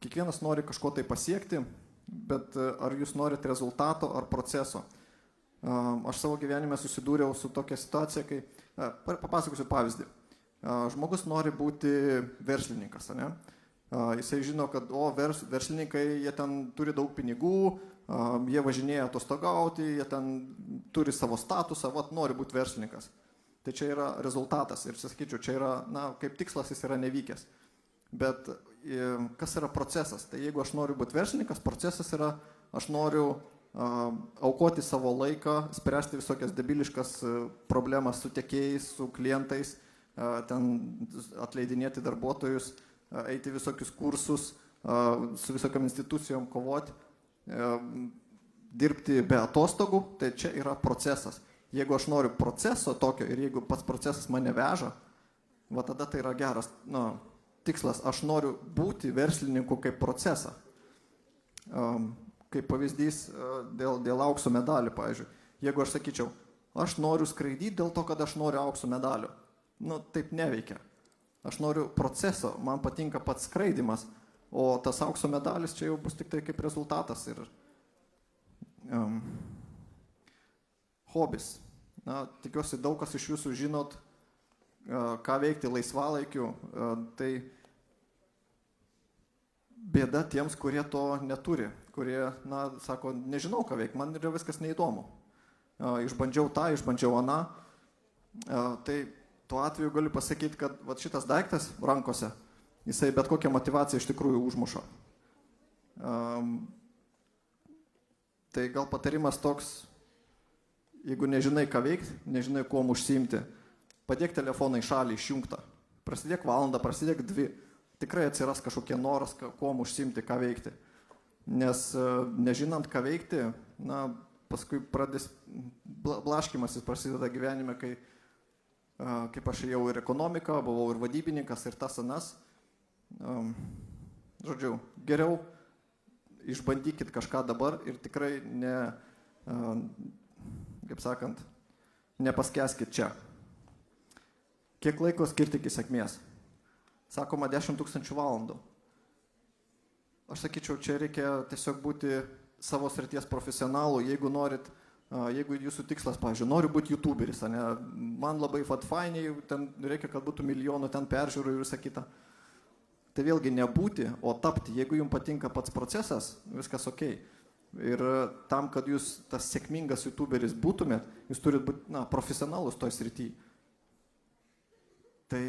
kiekvienas nori kažko tai pasiekti, bet ar jūs norite rezultato ar proceso? Aš savo gyvenime susidūriau su tokia situacija, kai, papasakosiu pavyzdį. Žmogus nori būti verslininkas, ne? Jisai žino, kad verslininkai, jie ten turi daug pinigų, jie važinėja atostogauti, jie ten turi savo statusą, nori būti verslininkas. Tai čia yra rezultatas ir, sakyčiau, čia yra, kaip tikslas jis yra nevykęs. Bet kas yra procesas? Tai jeigu aš noriu būti verslininkas, procesas yra, aš noriu aukoti savo laiką, spręsti visokias debiliškas problemas su tiekėjais, su klientais, ten atleidinėti darbuotojus, eiti visokius kursus, su visokiam institucijom kovoti, dirbti be atostogų, tai čia yra procesas. Jeigu aš noriu proceso tokio ir jeigu pats procesas mane veža, tada tai yra geras tikslas. Aš noriu būti verslininku kaip procesą. Kaip pavyzdys dėl aukso medalių, pavyzdžiui. Jeigu aš sakyčiau, aš noriu skraidyti dėl to, kad aš noriu aukso medalių. Taip neveikia. Aš noriu proceso, man patinka pats skraidimas, o tas aukso medalis čia jau bus tik tai kaip rezultatas ir hobis. Tikiuosi daug kas iš jūsų žinot, ką veikti laisvalaikiu, tai bėda tiems, kurie to neturi, kurie, sako, nežinau ką veikti, man yra viskas neįdomu. Išbandžiau tą, išbandžiau aną, tai tuo atveju galiu pasakyti, kad šitas daiktas rankose, jisai bet kokią motyvaciją iš tikrųjų užmuša. Tai gal patarimas toks, jeigu nežinai ką veikti, nežinai kuom užsiimti, padėk telefoną į šalį išjungtą. Prasidėk valandą, prasidėk 2. Tikrai atsiras kažkokie noras, kuom užsiimti, ką veikti. Nes nežinant ką veikti, paskui blaškymasis prasideda gyvenime, kai kaip aš ėjau ir ekonomiką, buvau ir vadybininkas, ir tas anas. Žodžiu, geriau išbandykit kažką dabar ir tikrai kaip sakant, nepaskeskit čia. Kiek laiko skirti iki sėkmės? Sakoma 10 000 valandų. Aš sakyčiau, čia reikia tiesiog būti savo srities profesionalu, jeigu jūsų tikslas, pavyzdžiui, noriu būti youtuberis, man labai fainiai, ten reikia, kad būtų milijonų ten peržiūrų ir visą kitą. Tai vėlgi nebūti, o tapti. Jeigu jums patinka pats procesas, viskas ok. Ir tam, kad jūs tas sėkmingas youtuberis būtumėt, jūs turit būti profesionalus toj srity. Tai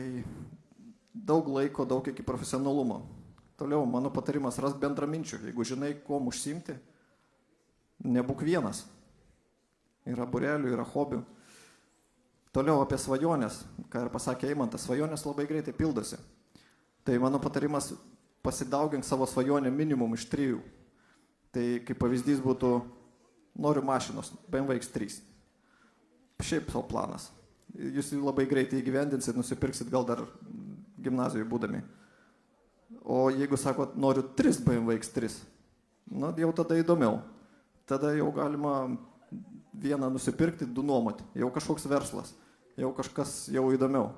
daug laiko, daug iki profesionalumo. Toliau, mano patarimas, ras bendraminčių. Jeigu žinai, kuom užsiimti, nebūk vienas. Yra būrelių, yra hobių. Toliau apie svajonės, ką ir pasakė Eimantas, svajonės labai greitai pildosi. Tai mano patarimas, pasidaugink savo svajonę minimum iš 3. Tai kaip pavyzdys būtų, noriu mašinos, BMW X3. Šiaip savo planas. Jūs jį labai greitai įgyvendinsit, nusipirksit gal dar gimnazijoje būdami. O jeigu sakot, noriu 3 BMW X3, jau tada įdomiau. Tada jau galima 1 nusipirkti, 2 nuomoti. Jau kažkoks verslas. jau kažkas jau įdomiau.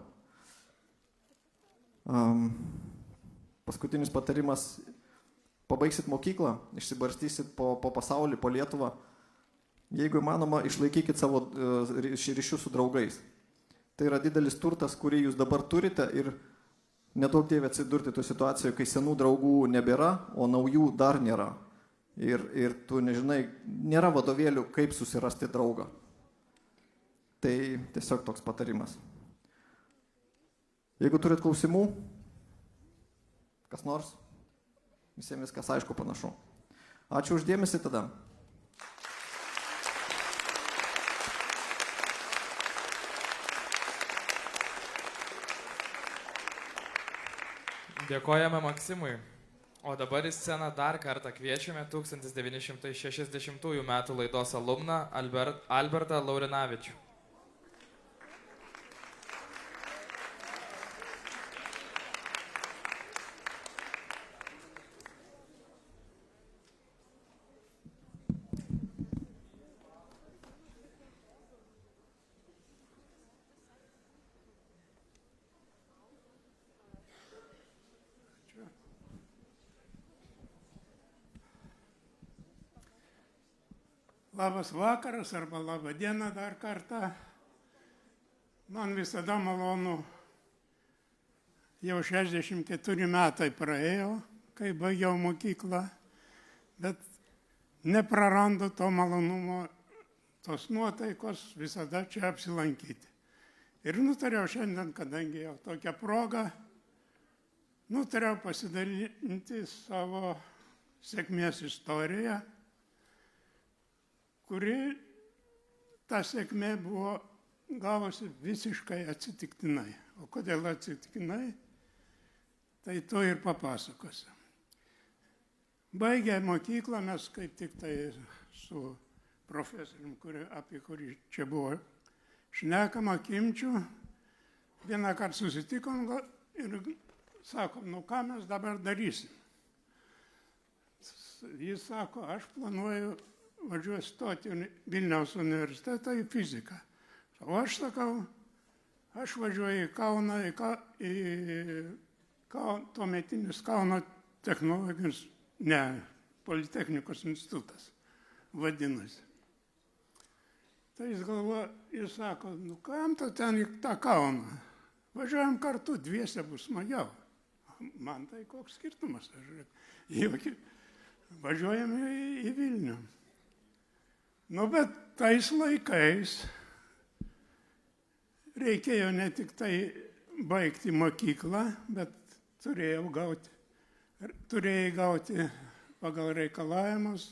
Paskutinis patarimas. Pabaigsit mokyklą, išsibarstysit po pasaulį, po Lietuvą. Jeigu įmanoma, išlaikykit savo ryšius su draugais. Tai yra didelis turtas, kurį jūs dabar turite ir nedaug dievė atsidurti tų situacijų, kai senų draugų nebėra, o naujų dar nėra. Ir tu nežinai, nėra vadovėlių, kaip susirasti draugą. Tai tiesiog toks patarimas. Jeigu turit klausimų, kas nors, visiems viskas aišku panašu. Ačiū už dėmesį tada. Dėkojame Maksimui. O dabar į sceną dar kartą kviečiame 1960 metų laidos alumną Albertą Laurinavičių. Labas vakaras arba labą dieną dar kartą. Man visada malonu, jau 64 metai praėjo, kai baigiau mokyklą, bet neprarandu to malonumo, tos nuotaikos visada čia apsilankyti. Ir nutariau šiandien, kadangi jau tokia proga, nutariau pasidalinti savo sėkmės istoriją, kuri ta sėkmė buvo gavosi visiškai atsitiktinai. O kodėl atsitiktinai, tai to ir papasakosiu. Baigę mokyklą mes kaip tik tai su profesoriumi, apie kurį čia buvo šnekama, Kimčiu, vieną kartą susitikom ir sakom, nu ką mes dabar darysim. Jis sako, aš planuoju važiuoju stoti Vilniaus universitetą į fiziką. O aš sakau, aš važiuoju į Kauną, tuometinis Kauno technologijos, Politechnikos institutas vadinasi. Tai jis galvoja, jis sako, nu kam tu ten į tą Kauną? Važiuojam kartu, dviese bus smagiau. Man tai koks skirtumas. Važiuojame į Vilnių. Nu, bet tais laikais reikėjo ne tik tai baigti mokyklą, bet turėjai gauti pagal reikalavimus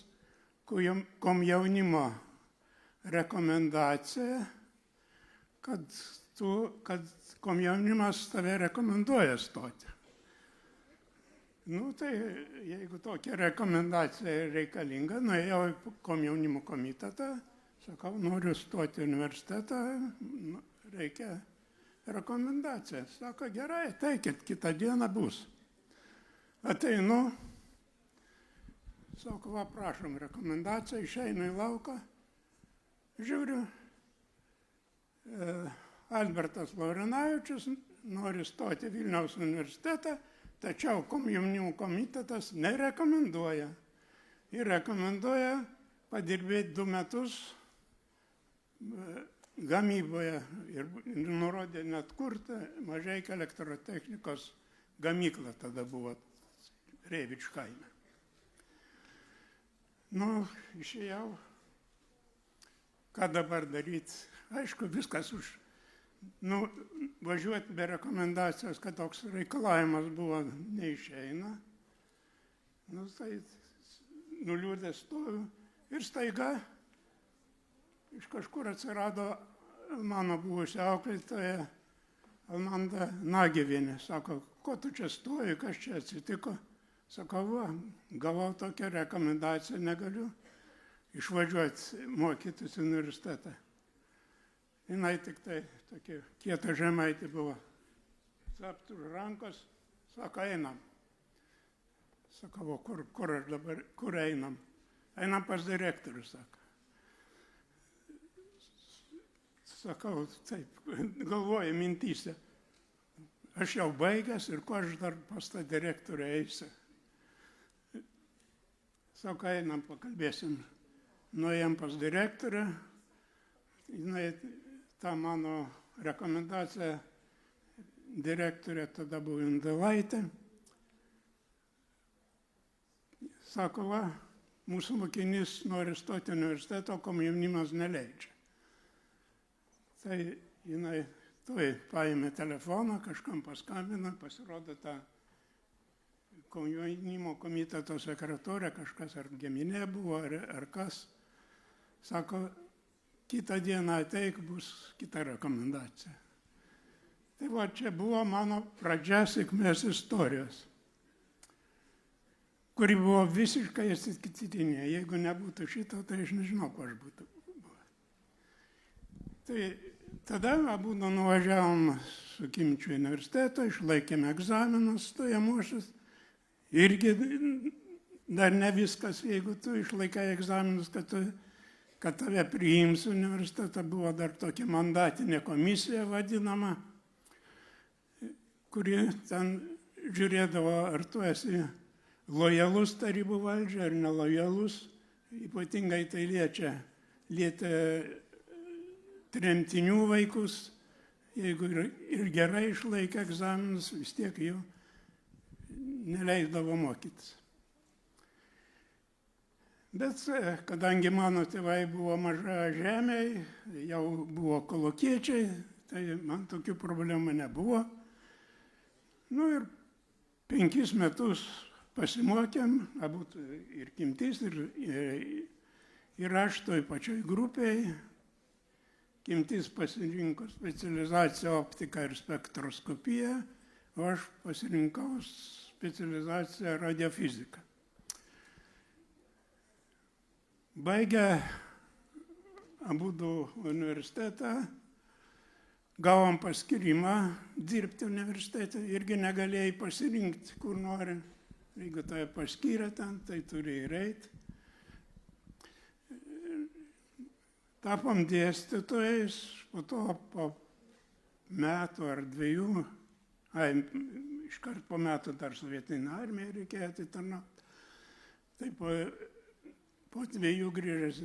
komjaunimo rekomendaciją, kad komjaunimas tave rekomenduoja stoti. Nu, tai jeigu tokia rekomendacija reikalinga, nuėjau į komjaunimo komitetą, sakau, noriu stoti į universitetą, reikia rekomendaciją. Sako, gerai, ateikit, kitą dieną bus. Ateinu, sako, va, prašom rekomendaciją, išeinu į lauką, žiūriu, Albertas Laurinavičius nori stoti Vilniaus universitetą, tačiau komjaunimo komitetas nerekomenduoja. Ir rekomenduoja padirbėti 2 metus gamyboje ir nurodė net kurti Mažeikių elektrotechnikos gamyklą, tada buvo Reivič kaime. Nu, išėjau, ką dabar daryti? Aišku, viskas važiuoti be rekomendacijos, kad toks reikalavimas buvo, neišeina. Nu, tai nuliūdęs stoviu ir staiga iš kažkur atsirado mano buvusi auklėtoja Almanda Nagevienė. Sako, ko tu čia stovi, kas čia atsitiko? Sakau, va, gavau tokią rekomendaciją, negaliu išvažiuoti mokytis universitetą. Jinai tik tai tokia kieta žemaitė buvo. Saptų rankos, sako, einam. Sakau, kur aš dabar, kur einam? Einam pas direktorių, sako. sakau, taip, galvoju mintyse. Aš jau baigęs ir ko aš dar pas tą direktorę eisiu. Sako, einam, pakalbėsim. Nuėjom pas direktorę, jinai tą mano rekomendaciją direktorė tada buvo Indelaitė. Sako, va, mūsų mokinys nori stoti universiteto, komjaunimas neleidžia. Tai jinai tuoj paėmė telefoną, kažkam paskambino, pasirodo tą komjaunimo komiteto sekretorė, kažkas ar giminė buvo, ar kas. Sako, kitą dieną ateik, bus kita rekomendacija. Tai va, čia buvo mano pradžia sėkmės istorijos, kuri buvo visiškai atsitiktinė. Jeigu nebūtų šito, tai aš nežinau, ko aš būtų. Tai tada abu nuvažiavom su Kimčiu universiteto, išlaikėme egzaminus stojamuosius. Irgi dar ne viskas, jeigu tu išlaikai egzaminus, kad tave priims universitetą, buvo dar tokia mandatinė komisija vadinama, kuri ten žiūrėdavo, ar tu esi lojalus tarybų valdžiai ar nelojalus. Ypatingai tai lietė tremtinių vaikus. Jeigu ir gerai išlaikė egzaminus, vis tiek jų neleisdavo mokytis. Bet kadangi mano tėvai buvo maža žemė, jau buvo kolokiečiai, tai man tokių problemų nebuvo. Nu ir 5 metus pasimokėm, abu ir Kimtis, ir aš toj pačioj grupėj. Kimtis pasirinko specializaciją optiką ir spektroskopiją, o aš pasirinkau specializaciją radiofiziką. Baigę abudu universitetą, gavom paskyrimą dirbti universitete, irgi negalėjai pasirinkti, kur nori. Jeigu tave paskyrė ten, tai turi ir eiti. Tapom dėstytojais, po to po metų ar 2, iškart po metų dar sovietinę armiją reikėjo atitarnauti. Tai po 2 grįžęs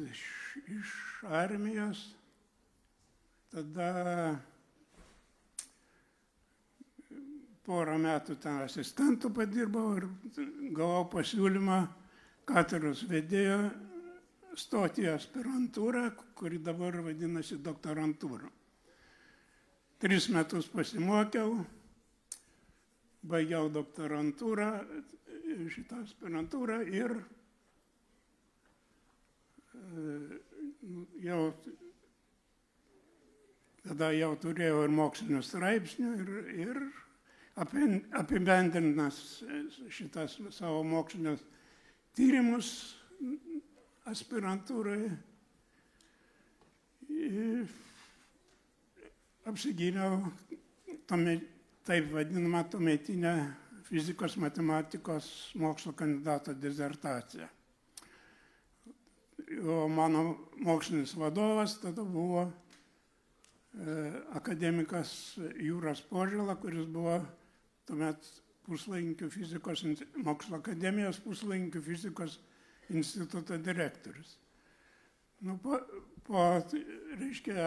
iš armijos, tada porą metų ten asistentų padirbau ir gavau pasiūlymą katedros vedėjo stoti į aspirantūrą, kuri dabar vadinasi doktorantūra. 3 metus pasimokiau, baigiau doktorantūrą, šitą aspirantūrą ir tada jau turėjau ir mokslinių straipsnių ir apibendrinęs šitas savo mokslinius tyrimus aspirantūrai apsigyniau taip vadinamą tuometinę fizikos matematikos mokslo kandidato disertaciją. O mano mokslinis vadovas tada buvo akademikas Jūras Požėla, kuris buvo tuomet Puslaidininkių fizikos mokslo akademijos Puslaidininkių fizikos instituto direktorius. Nu, po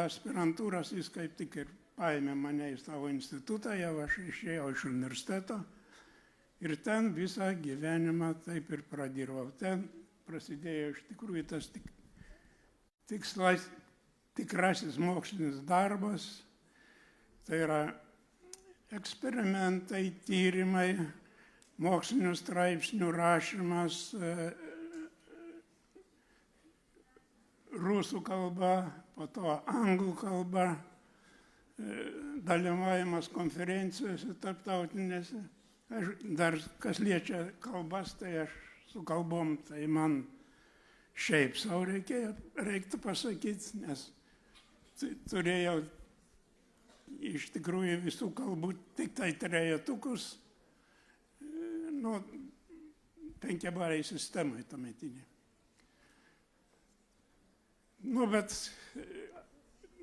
aspirantūros jis kaip tik ir paėmė mane į savo institutą, jau aš išėjau iš universiteto ir ten visą gyvenimą taip ir pradirbau. Ten prasidėjo iš tikrųjų tas tikrasis mokslinis darbas, tai yra eksperimentai, tyrimai, mokslinių straipsnių rašymas, rusų kalba, po to anglų kalba, dalyvavimas konferencijose tarptautinėse. Dar kas liečia kalbas, tai aš su kalbom, tai man šiaip savo reiktų pasakyti, nes turėjau iš tikrųjų visų kalbų tik tai 3, 5-baliai sistemai tuometinė. Nu, bet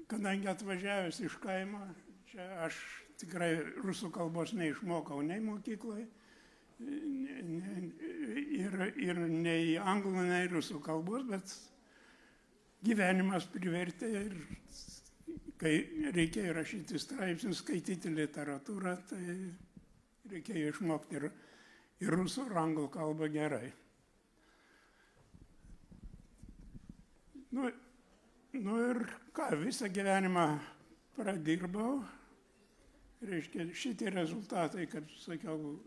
kadangi atvažiavęs iš kaimo, čia aš tikrai rusų kalbos neišmokau nei mokykloje, ir nei anglų, nei rusų kalbos, bet gyvenimas privertė ir kai reikėjo rašyti straipsnius, skaityti literatūrą, tai reikėjo išmokti ir rusų, ir anglų kalbą gerai. Nu ir ką, visą gyvenimą pradirbau. Reiškia, šitie rezultatai, kaip sakiau,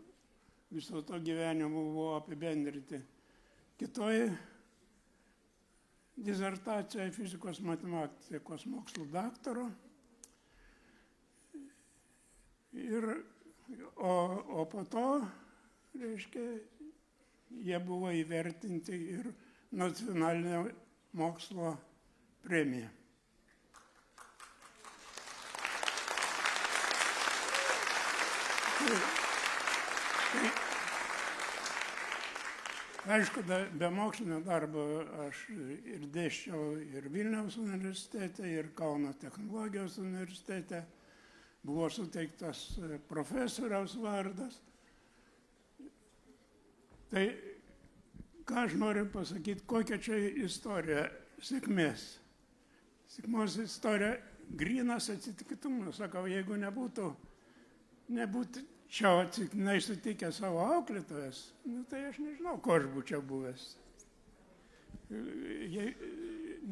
viso to gyvenimo buvo apibendrinti kitoj disertacijoje fizikos matematikos mokslų daktaro. O po to, reiškia, jie buvo įvertinti ir nacionalinė mokslo premija. Aišku, be mokslinio darbo aš ir dėsčiau ir Vilniaus universitete, ir Kauno technologijos universitete. Buvo suteiktas profesoriaus vardas. Tai ką aš noriu pasakyti, kokia čia istorija sėkmės. Sėkmės istorija grynas atsitiktinumas. Sakau, jeigu nebūtų čia atsitiktinai sutikę savo auklėtojas, tai aš nežinau, ko aš būčiau buvęs.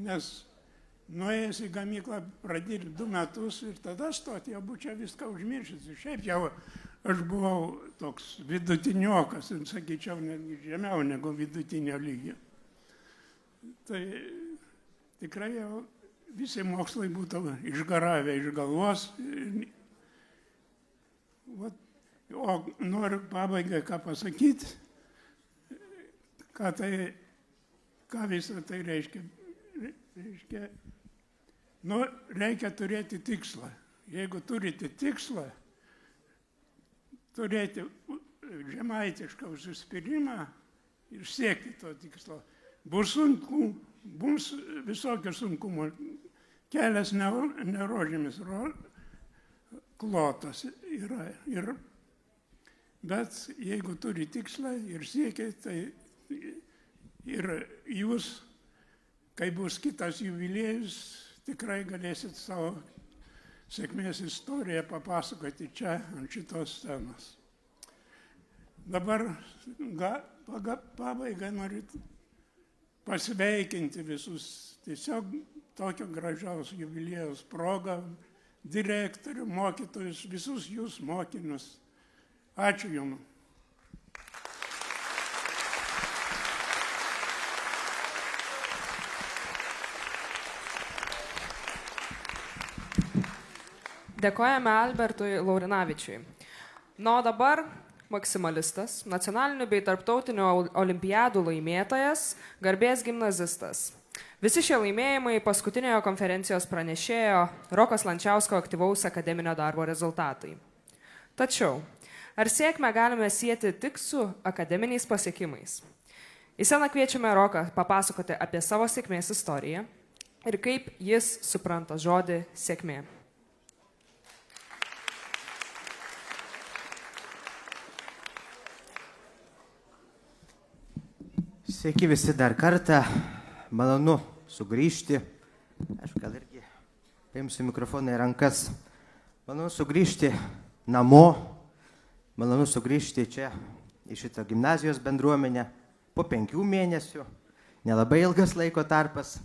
Nes nuėjęs į gamyklą pradėti 2 metus ir tada stoti, jau būčiau viską užmiršęs. Šiaip jau aš buvau toks vidutiniokas, sakyčiau, žemiau negu vidutinio lygio. Tai tikrai jau visi mokslai būtų išgaravę iš galvos. O noriu pabaigai ką pasakyti, ką visą tai reiškia. Reikia turėti tikslą. Jeigu turite tikslą, turėti žemaitišką užsispyrimą ir siekti to tikslo. Bus sunku, bus visokių sunkumų. Kelias nerožėmis klotas yra. Bet jeigu turi tikslą ir siekia, tai ir jūs, kai bus kitas jubiliejus, tikrai galėsit savo sėkmės istoriją papasakoti čia ant šitos scenos. Dabar pabaigai noriu pasveikinti visus tiesiog tokio gražaus jubiliejaus progą, direktorių, mokytojus, visus jūs mokinius. Ačiū Jums. Dėkojame Albertui Laurinavičiui. O dabar maksimalistas, nacionalinių bei tarptautinių olimpiadų laimėtojas, garbės gimnazistas. Visi šie laimėjimai paskutiniojo konferencijos pranešėjo Roko Slančiausko aktyvaus akademinio darbo rezultatai. Tačiau, ar sėkmę galime sieti tik su akademiniais pasiekimais? Į sceną kviečiame Roką papasakoti apie savo sėkmės istoriją ir kaip jis supranta žodį sėkmė. Sveiki visi dar kartą, malonu sugrįžti. Aš gal irgi paimsiu mikrofoną į rankas. Malonu sugrįžti namo, malonu sugrįžti čia į šitą gimnazijos bendruomenę po 5 mėnesių, nelabai ilgas laiko tarpas.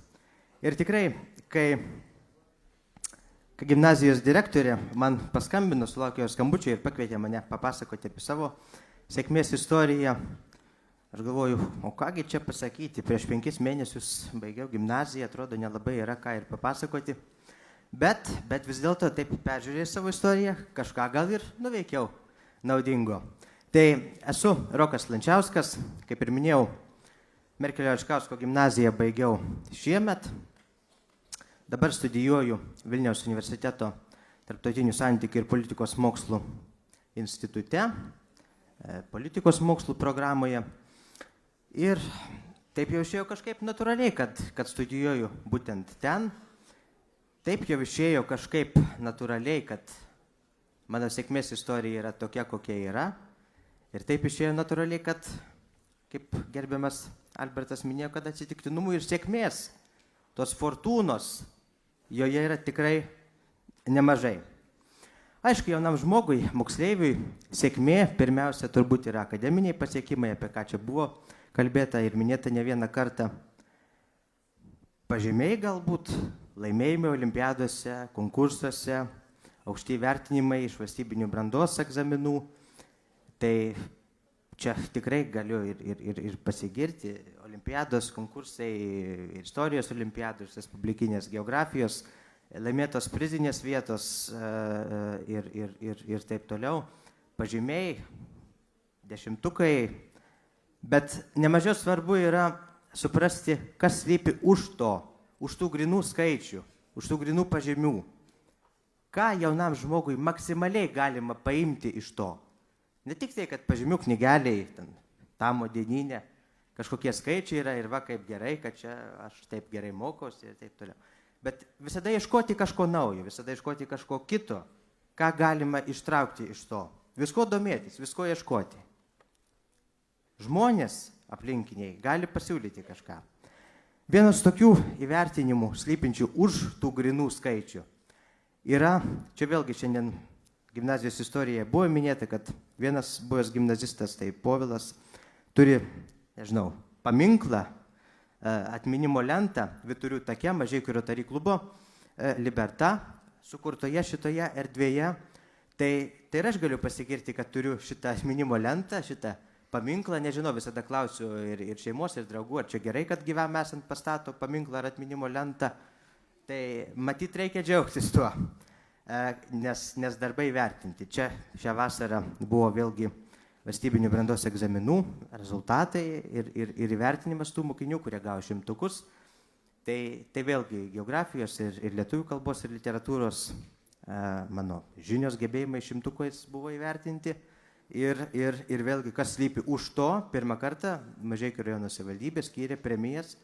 Ir tikrai, kai gimnazijos direktorė man paskambino, sulaukė jos skambučio ir pakvietė mane papasakoti apie savo sėkmės istoriją, aš galvoju, o kągi čia pasakyti, prieš 5 mėnesius baigiau gimnaziją, atrodo nelabai yra ką ir papasakoti, bet vis dėlto taip peržiūrėjau savo istoriją, kažką gal ir nuveikiau naudingo. Tai esu Rokas Slančiauskas, kaip ir minėjau, Merkelio Račkausko gimnaziją baigiau šiemet, dabar studijuoju Vilniaus universiteto tarptautinių santykių ir politikos mokslų institute, politikos mokslų programoje. Ir taip jau išėjo kažkaip natūraliai, kad studijuoju būtent ten. taip jau išėjo kažkaip natūraliai, kad mano sėkmės istorija yra tokia, kokia yra. Ir taip išėjo natūraliai, kad, kaip gerbiamas Albertas minėjo, kad atsitiktinumų ir sėkmės, tos fortūnos, joje yra tikrai nemažai. Aišku, jaunam žmogui, moksleiviui, sėkmė pirmiausia turbūt yra akademiniai pasiekimai, apie ką čia buvo kalbėta ir minėta ne vieną kartą. Pažymiai galbūt, laimėjimai olimpiadose, konkursuose, aukšti vertinimai iš valstybinių brandos egzaminų. Tai čia tikrai galiu ir pasigirti. Olimpiados, konkursai, istorijos olimpiados, respublikinės geografijos, laimėtos prizinės vietos ir taip toliau. Pažymiai, dešimtukai. Bet nemažiau svarbu yra suprasti, kas slypi už to, už tų grinų skaičių, už tų grinų pažymių. Ką jaunam žmogui maksimaliai galima paimti iš to. Ne tik tai, kad pažymių knygeliai, tamo dieninė, kažkokie skaičiai yra ir va kaip gerai, kad čia aš taip gerai mokausi ir taip toliau. Bet visada ieškoti kažko naujo, visada ieškoti kažko kito, ką galima ištraukti iš to. Visko domėtis, visko ieškoti. Žmonės aplinkiniai gali pasiūlyti kažką. Vienas tokių įvertinimų slypinčių už tų grinų skaičių yra, čia vėlgi šiandien gimnazijos istorijoje buvo minėta, kad vienas buvęs gimnazistas, tai Povilas, turi, nežinau, paminklą, atminimo lentą Vyturių take, Mažeikių Rotary klubo Liberta, sukurtoje šitoje erdvėje. Tai ir aš galiu pasigirti, kad turiu šitą atminimo lentą, šitą paminklą, nežinau, visada klausiu ir šeimos, ir draugų, ar čia gerai, kad gyvam esant pastato paminklą ar atminimo lentą. Tai matyt reikia džiaugtis tuo, nes darbai vertinti. Čia šią vasarą buvo vėlgi valstybinių brandos egzaminų rezultatai ir įvertinimas tų mokinių, kurie gavo šimtukus. Tai vėlgi geografijos ir lietuvių kalbos ir literatūros mano žinios gebėjimai šimtukais buvo įvertinti. Ir vėlgi, kas slypi už to, pirmą kartą Mažeikių rajono savivaldybė skyrė premijas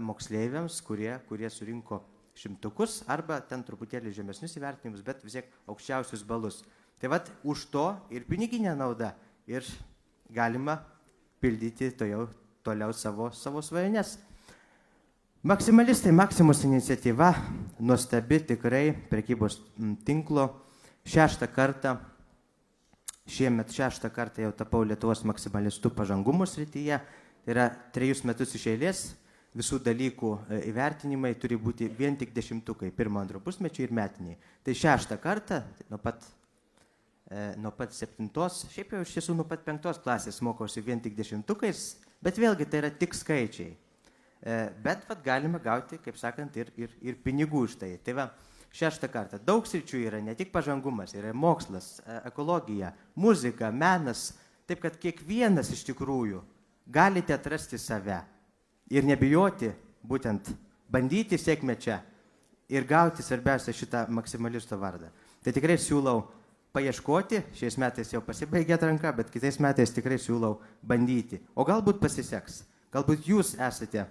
moksleiviams, kurie surinko šimtukus arba ten truputėlį žemesnius įvertinimus, bet vis tiek aukščiausius balus. Tai vat už to ir piniginė nauda ir galima pildyti toliau savo svajones. Maksimalistai, Maksimos iniciatyva, nuostabi tikrai prekybos tinklo, šiemet šeštą kartą jau tapau Lietuvos maksimalistų pažangumo srityje. Tai yra 3 metus iš eilės visų dalykų įvertinimai turi būti vien tik dešimtukai, 1-2 pusmečio ir metiniai. Tai 6 kartą, nuo pat 7, šiaip jau iš tiesų nuo pat 5 klasės mokausi vien tik dešimtukais, bet vėlgi tai yra tik skaičiai. Bet galima gauti, kaip sakant, ir pinigų už tai. Tai va, 6 kartą. Daug sričių yra, ne tik pažangumas, yra mokslas, ekologija, muzika, menas. Taip, kad kiekvienas iš tikrųjų galite atrasti save ir nebijoti, būtent bandyti sėkmę čia ir gauti svarbiausia šitą maksimalisto vardą. Tai tikrai siūlau paieškoti, šiais metais jau pasibaigė atranka, bet kitais metais tikrai siūlau bandyti. O galbūt pasiseks, galbūt jūs esate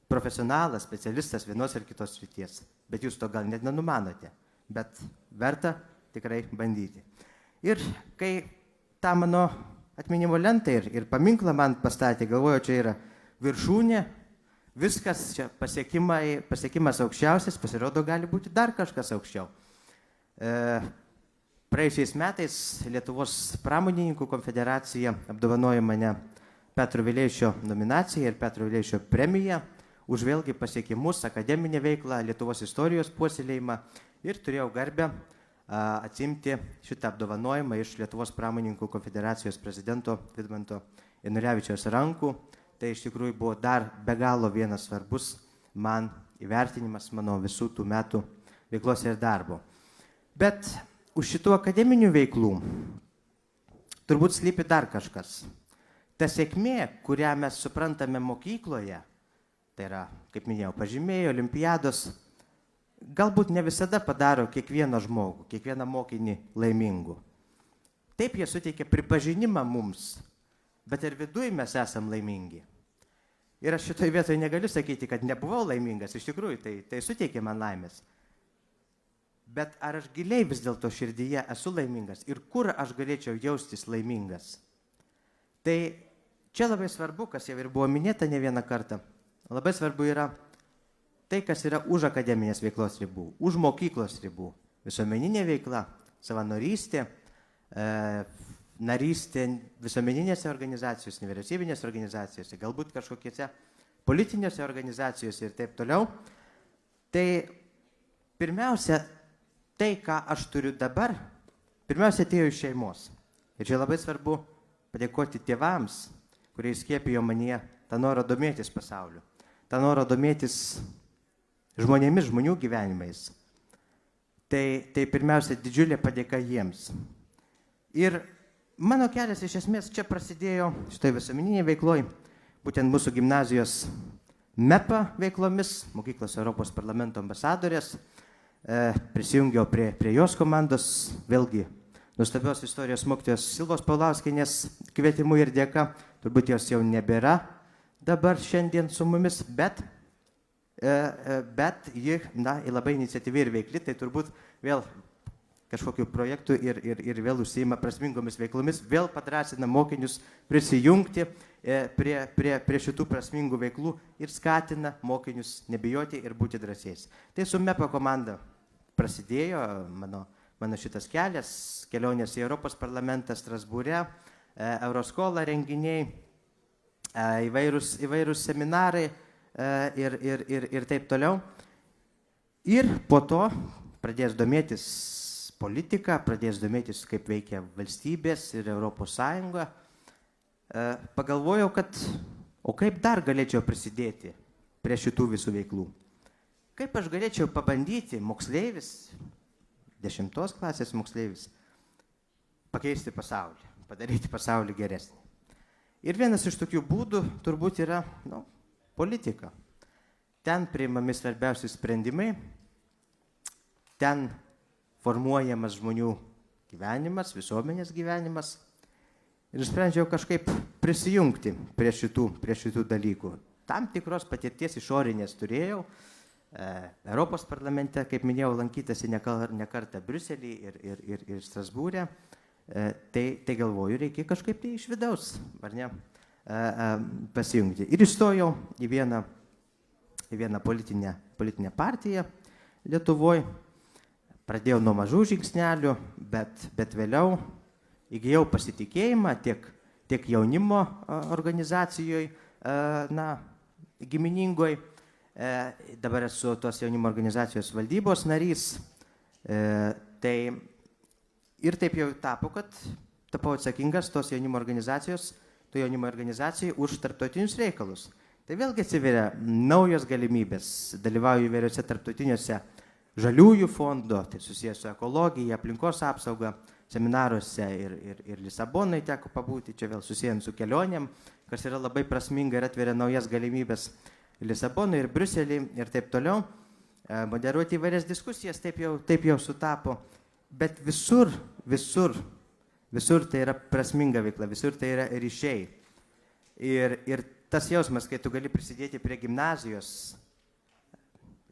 profesionalas, specialistas vienos ar kitos srities, bet jūs to gal net nenumanote, bet verta tikrai bandyti. Ir kai tą mano atminimo lentą ir paminklą man pastatė, galvoju, čia yra viršūnė, viskas, čia pasiekimas aukščiausias, pasirodo, gali būti dar kažkas aukščiau. Praėjusiais metais Lietuvos pramonininkų konfederacija apdovanojo mane Petro Vileišio nominaciją ir Petro Vileišio premiją už vėlgi pasiekimus, akademinę veiklą, Lietuvos istorijos puoselėjimą ir turėjau garbę atsimti šitą apdovanojimą iš Lietuvos pramonininkų konfederacijos prezidento Vidmanto Janulevičiaus rankų. Tai iš tikrųjų buvo dar be galo vienas svarbus man įvertinimas mano visų tų metų veiklos ir darbo. Bet už šitų akademinių veiklų turbūt slypi dar kažkas. Ta sėkmė, kurią mes suprantame mokykloje, tai yra, kaip minėjau, pažymiai, olimpiados, galbūt ne visada padaro kiekvieną žmogų, kiekvieną mokinį laimingu. Taip jie suteikia pripažinimą mums, bet ir viduje mes esam laimingi. Ir aš šitoje vietoje negaliu sakyti, kad nebuvau laimingas, iš tikrųjų, tai suteikė man laimės. Bet ar aš giliai vis dėlto širdyje esu laimingas ir kur aš galėčiau jaustis laimingas? Tai čia labai svarbu, kas jau ir buvo minėta ne vieną kartą, labai svarbu yra tai, kas yra už akademinės veiklos ribų, už mokyklos ribų. Visuomeninė veikla, savanorystė, narystė visuomeninėse organizacijose, nevyriausybinėse organizacijose, galbūt kažkokiose politinėse organizacijose ir taip toliau. Tai pirmiausia, tai, ką aš turiu dabar, pirmiausia atėjo iš šeimos. Ir čia labai svarbu padėkoti tėvams, kurie įskiepijo manyje tą norą domėtis pasauliu, tą norą domėtis žmonėmis, žmonių gyvenimais. Tai pirmiausia didžiulė padėka jiems. Ir mano kelias iš esmės čia prasidėjo šitoj visuomeninėje veikloje, būtent mūsų gimnazijos MEPA veiklomis, mokyklos Europos parlamento ambasadorės. Prisijungiau prie jos komandos, vėlgi nuostabios istorijos mokytojos Silvos Paulauskienės kvietimu ir dėka. Turbūt jos jau nebėra dabar šiandien su mumis, bet ji labai iniciatyvi ir veikli, tai turbūt vėl kažkokiu projektu ir vėl užsiima prasmingomis veiklomis, vėl padrasina mokinius prisijungti prie šitų prasmingų veiklų ir skatina mokinius nebijoti ir būti drąsiais. Tai su MEPA komanda prasidėjo mano šitas kelias, kelionės į Europos parlamentą Strasbūre, Euroskola renginiai, įvairūs seminarai ir taip toliau. Ir po to pradės domėtis politika, pradės domėtis, kaip veikia valstybės ir Europos Sąjunga. Pagalvojau, kad o kaip dar galėčiau prisidėti prie šitų visų veiklų. Kaip aš galėčiau pabandyti moksleivis, 10 klasės moksleivis, pakeisti pasaulį, padaryti pasaulį geresnį. Ir vienas iš tokių būdų turbūt yra politika. Ten priimami svarbiausi sprendimai, ten formuojamas žmonių gyvenimas, visuomenės gyvenimas. Ir sprendžiau kažkaip prisijungti prie šitų dalykų. Tam tikros patirties išorinės turėjau. Europos parlamente, kaip minėjau, lankytasi ne kartą Briuselį ir Strasbūrė. Tai galvoju, reikia kažkaip tai iš vidaus, ar ne, pasijungti. Ir įstojau į vieną politinę partiją Lietuvoje. Pradėjau nuo mažų žingsnelių, bet vėliau įgijau pasitikėjimą tiek jaunimo organizacijoje, giminingoje. Dabar esu tos jaunimo organizacijos valdybos narys. Ir taip jau tapo, kad tapau atsakingas tos jaunimo organizacijai už tarptautinius reikalus. Tai vėlgi atsiveria naujos galimybės. Dalyvauju įvairiuose tarptautiniuose žaliųjų fondo, tai susijęs su ekologija, aplinkos apsauga, seminaruose ir Lisabonai teko pabūti, čia vėl susijęs su kelionėm, kas yra labai prasminga ir atveria naujas galimybės Lisabonai ir Briuselį ir taip toliau. Moderuoti įvairias diskusijas, taip jau sutapo, bet visur tai yra prasminga veikla, visur tai yra ryšiai. Ir tas jausmas, kai tu gali prisidėti prie gimnazijos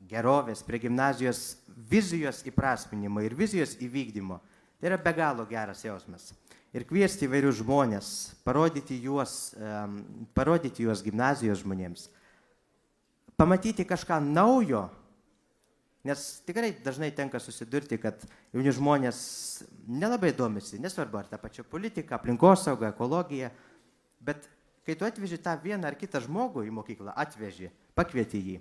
gerovės, prie gimnazijos vizijos įprasminimo ir vizijos įvykdymo, tai yra be galo geras jausmas. Ir kviesti įvairius žmonės, parodyti juos gimnazijos žmonėms, pamatyti kažką naujo, nes tikrai dažnai tenka susidurti, kad jauni žmonės nelabai domisi, nesvarbu ar tą pačią politiką, aplinkosaugą, ekologiją, bet kai tu atveži tą vieną ar kitą žmogų į mokyklą, pakvieti jį,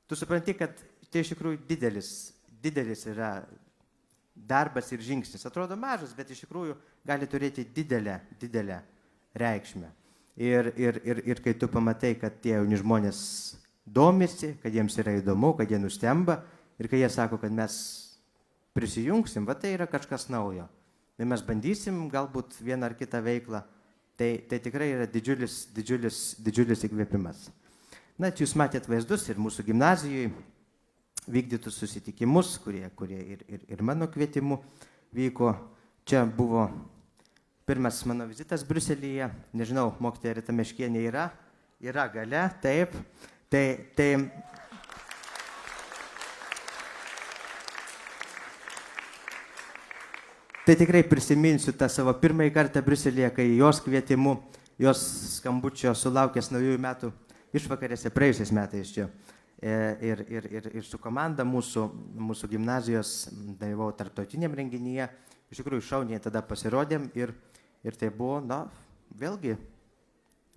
tu supranti, kad tai iš tikrųjų didelis yra darbas ir žingsnis. Atrodo mažas, bet iš tikrųjų gali turėti didelę reikšmę. Ir kai tu pamatai, kad tie jauni žmonės domisi, kad jiems yra įdomu, kad jie nustemba ir kai jie sako, kad mes prisijungsim, tai yra kažkas naujo. Tai mes bandysim galbūt vieną ar kitą veiklą. Tai tikrai yra didžiulis įkvėpimas. Na, jūs matėt vaizdus ir mūsų gimnazijoje vykdytus susitikimus, kurie ir mano kvietimu vyko. Čia buvo pirmas mano vizitas Briuselyje. Nežinau, mokytoja Rita Meškienė yra Yra gale, taip. Tai tikrai prisiminsiu tą savo pirmąjį kartą Briuselėje, kai jos kvietimu, jos skambučio sulaukęs naujųjų metų išvakarėse praėjusiais metais čia. Ir su komanda mūsų gimnazijos dalyvau tarptautiniam renginyje. Iš tikrųjų šauniai tada pasirodėm ir tai buvo, vėlgi,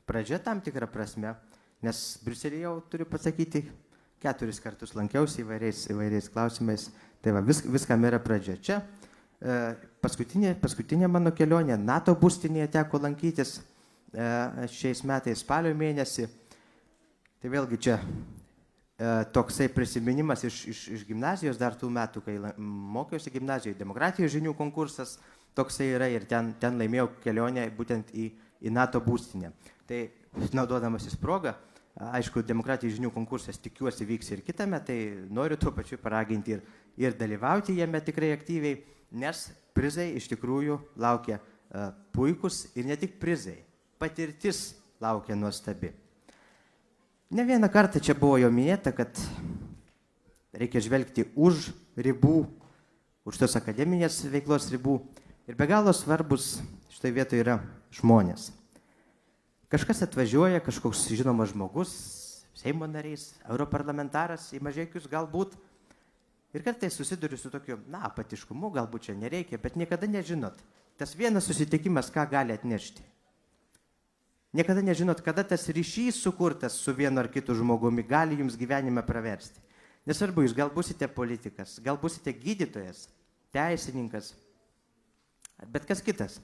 pradžia tam tikrą prasme, nes Briuselėje jau turiu pasakyti, 4 kartus lankiausi įvairiais klausimais, tai va, viskam yra pradžia. Čia paskutinė mano kelionė, NATO būstinėje teko lankytis šiais metais spalio mėnesį, tai vėlgi čia toksai prisiminimas iš gimnazijos dar tų metų, kai mokiausi gimnazijoje, demokratijos žinių konkursas toksai yra ir ten laimėjau kelionę būtent į NATO būstinę. Tai naudodamasis progą, aišku, demokratijos žinių konkursas tikiuosi vyks ir kitame, tai noriu tuo pačiu paraginti ir dalyvauti jame tikrai aktyviai, nes prizai iš tikrųjų laukia puikus ir ne tik prizai, patirtis laukia nuostabi. Ne vieną kartą čia buvo jau minėta, kad reikia žvelgti už ribų, už tos akademinės veiklos ribų. Ir be galo svarbus šitoje vietoje yra žmonės. Kažkas atvažiuoja, kažkoks žinomas žmogus, Seimo narys, europarlamentaras į Mažeikius galbūt. Ir kartais susiduriu su tokiu, apatiškumu, galbūt čia nereikia, bet niekada nežinot. Tas vienas susitikimas, ką gali atnešti. Niekada nežinot, kada tas ryšys sukurtas su vienu ar kitu žmogumi gali jums gyvenime praversti. Nesvarbu, jūs gal būsite politikas, gal būsite gydytojas, teisininkas, bet kas kitas.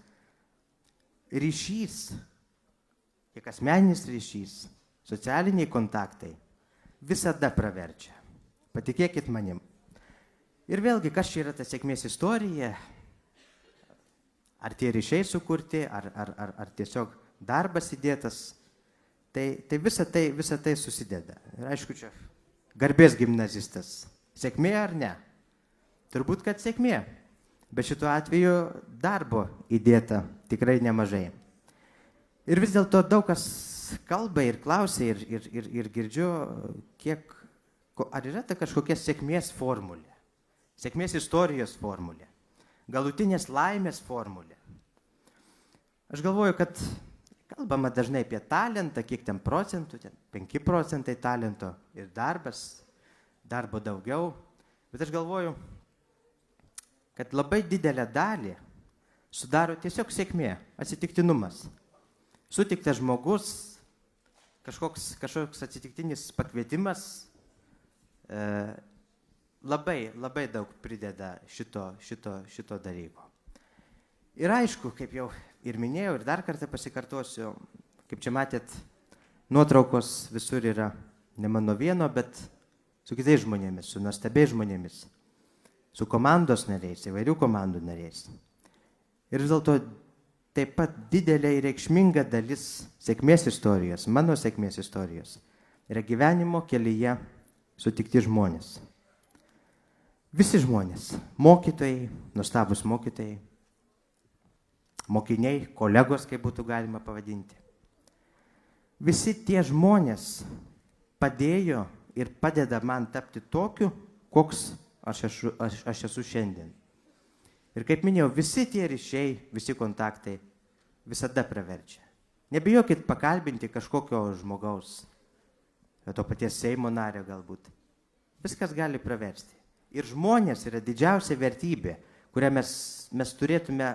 Ryšys, tiek asmeninis ryšys, socialiniai kontaktai visada praverčia. Patikėkit manim. Ir vėlgi, kas čia yra ta sėkmės istorija? Ar tie ryšiai sukurti, ar tiesiog darbas įdėtas, tai visa tai susideda. Ir aišku, čia garbės gimnazistas. Sėkmė ar ne? Turbūt, kad sėkmė. Bet šituo atveju darbo įdėta tikrai nemažai. Ir vis dėlto daug kas kalba ir klausia ir girdžiu, ar yra ta kažkokia sėkmės formulė, sėkmės istorijos formulė, galutinės laimės formulė. Aš galvoju, kad kalbama dažnai apie talentą, kiek ten procentų, 5 procentai talento ir darbo daugiau. Bet aš galvoju, kad labai didelę dalį sudaro tiesiog sėkmė, atsitiktinumas. Sutiktas žmogus, kažkoks atsitiktinis pakvietimas labai daug prideda šito dalyko. Ir aišku, kaip jau ir minėjau, ir dar kartą pasikartosiu, kaip čia matėt, nuotraukos visur yra ne mano vieno, bet su kitais žmonėmis, su nuostabiais žmonėmis, su komandos nariais, įvairių komandų nariais. Ir vis dėlto taip pat didelė ir reikšminga dalis sėkmės istorijos, mano sėkmės istorijos, yra gyvenimo kelyje sutikti žmonės. Visi žmonės, mokytojai, nuostabus mokytojai, mokiniai, kolegos, kaip būtų galima pavadinti. Visi tie žmonės padėjo ir padeda man tapti tokiu, koks aš esu šiandien. Ir kaip minėjau, visi tie ryšiai, visi kontaktai visada praverčia. Nebijokit pakalbinti kažkokio žmogaus, to paties Seimo nario galbūt. Viskas gali praversti. Ir žmonės yra didžiausia vertybė, kurią mes turėtume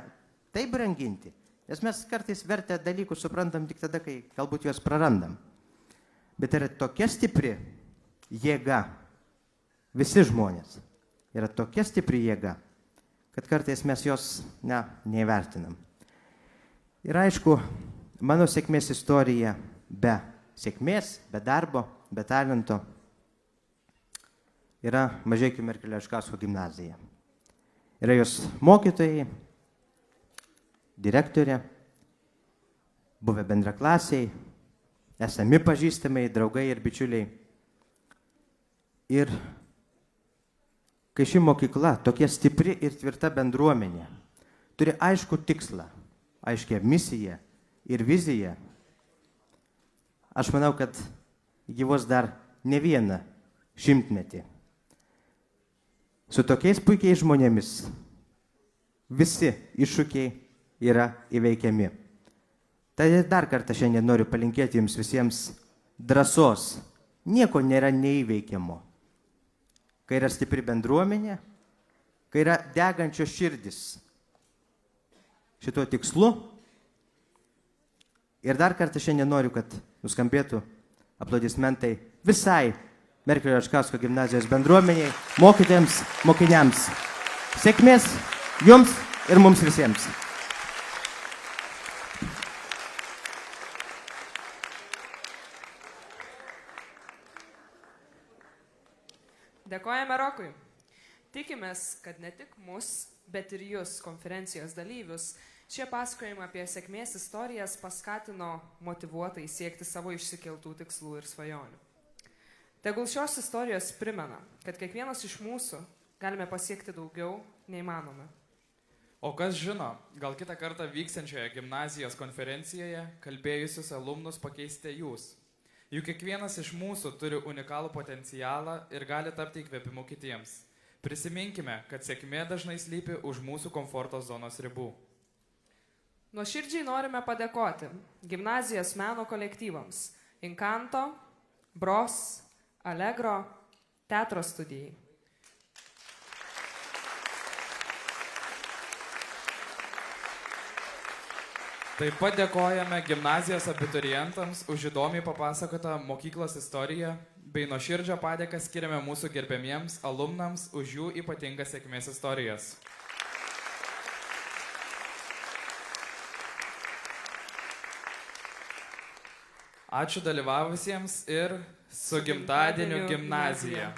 taip branginti, nes mes kartais vertę dalykus suprantam tik tada, kai galbūt juos prarandam. Bet yra tokia stipri jėga, visi žmonės yra tokia stipri jėga, kad kartais mes jos neįvertinam. Ir aišku, mano sėkmės istorija be sėkmės, be darbo, be talento yra Mažeikių Merkelio Aškausko gimnazija. Yra jos mokytojai, direktorė, buvę bendraklasiai, esami pažįstamai, draugai ir bičiuliai. Ir kai ši mokykla, tokia stipri ir tvirta bendruomenė, turi aišku tikslą, aiškią misiją ir viziją, aš manau, kad gyvos dar ne vieną šimtmetį. Su tokiais puikiais žmonėmis visi iššūkiai yra įveikiami. Tai dar kartą šiandien noriu palinkėti jums visiems drąsos. Nieko nėra neįveikiamo. Kai yra stipri bendruomenė, kai yra degančios širdis šituo tikslu. Ir dar kartą šiandien noriu, kad nuskambėtų aplodismentai visai Merkelio Račkausko gimnazijos bendruomeniai, mokytojams, mokiniams. Sėkmės jums ir mums visiems. Dėkojame Rokui. Tikimės, kad ne tik mus, bet ir jūs, konferencijos dalyvius, šie pasakojimai apie sėkmės istorijas paskatino motyvuotai siekti savo išsikeltų tikslų ir svajonių. Tegul šios istorijos primena, kad kiekvienas iš mūsų galime pasiekti daugiau nei manome. O kas žino, gal kitą kartą vyksiančioje gimnazijos konferencijoje kalbėjusius alumnus pakeisite jūs. Juk kiekvienas iš mūsų turi unikalų potencialą ir gali tapti įkvėpimu kitiems. Prisiminkime, kad sėkmė dažnai slypi už mūsų komforto zonos ribų. Nuoširdžiai norime padėkoti gimnazijos meno kolektyvams Inkanto, Bros, Allegro, Teatro studijai. Taip pat dėkojame gimnazijos abiturientams už įdomiai papasakotą mokyklos istoriją, bei nuoširdžią padėką skiriame mūsų gerbėmiems alumnams už jų ypatingas sėkmės istorijas. Ačiū dalyvavusiems ir su gimtadieniu gimnazija.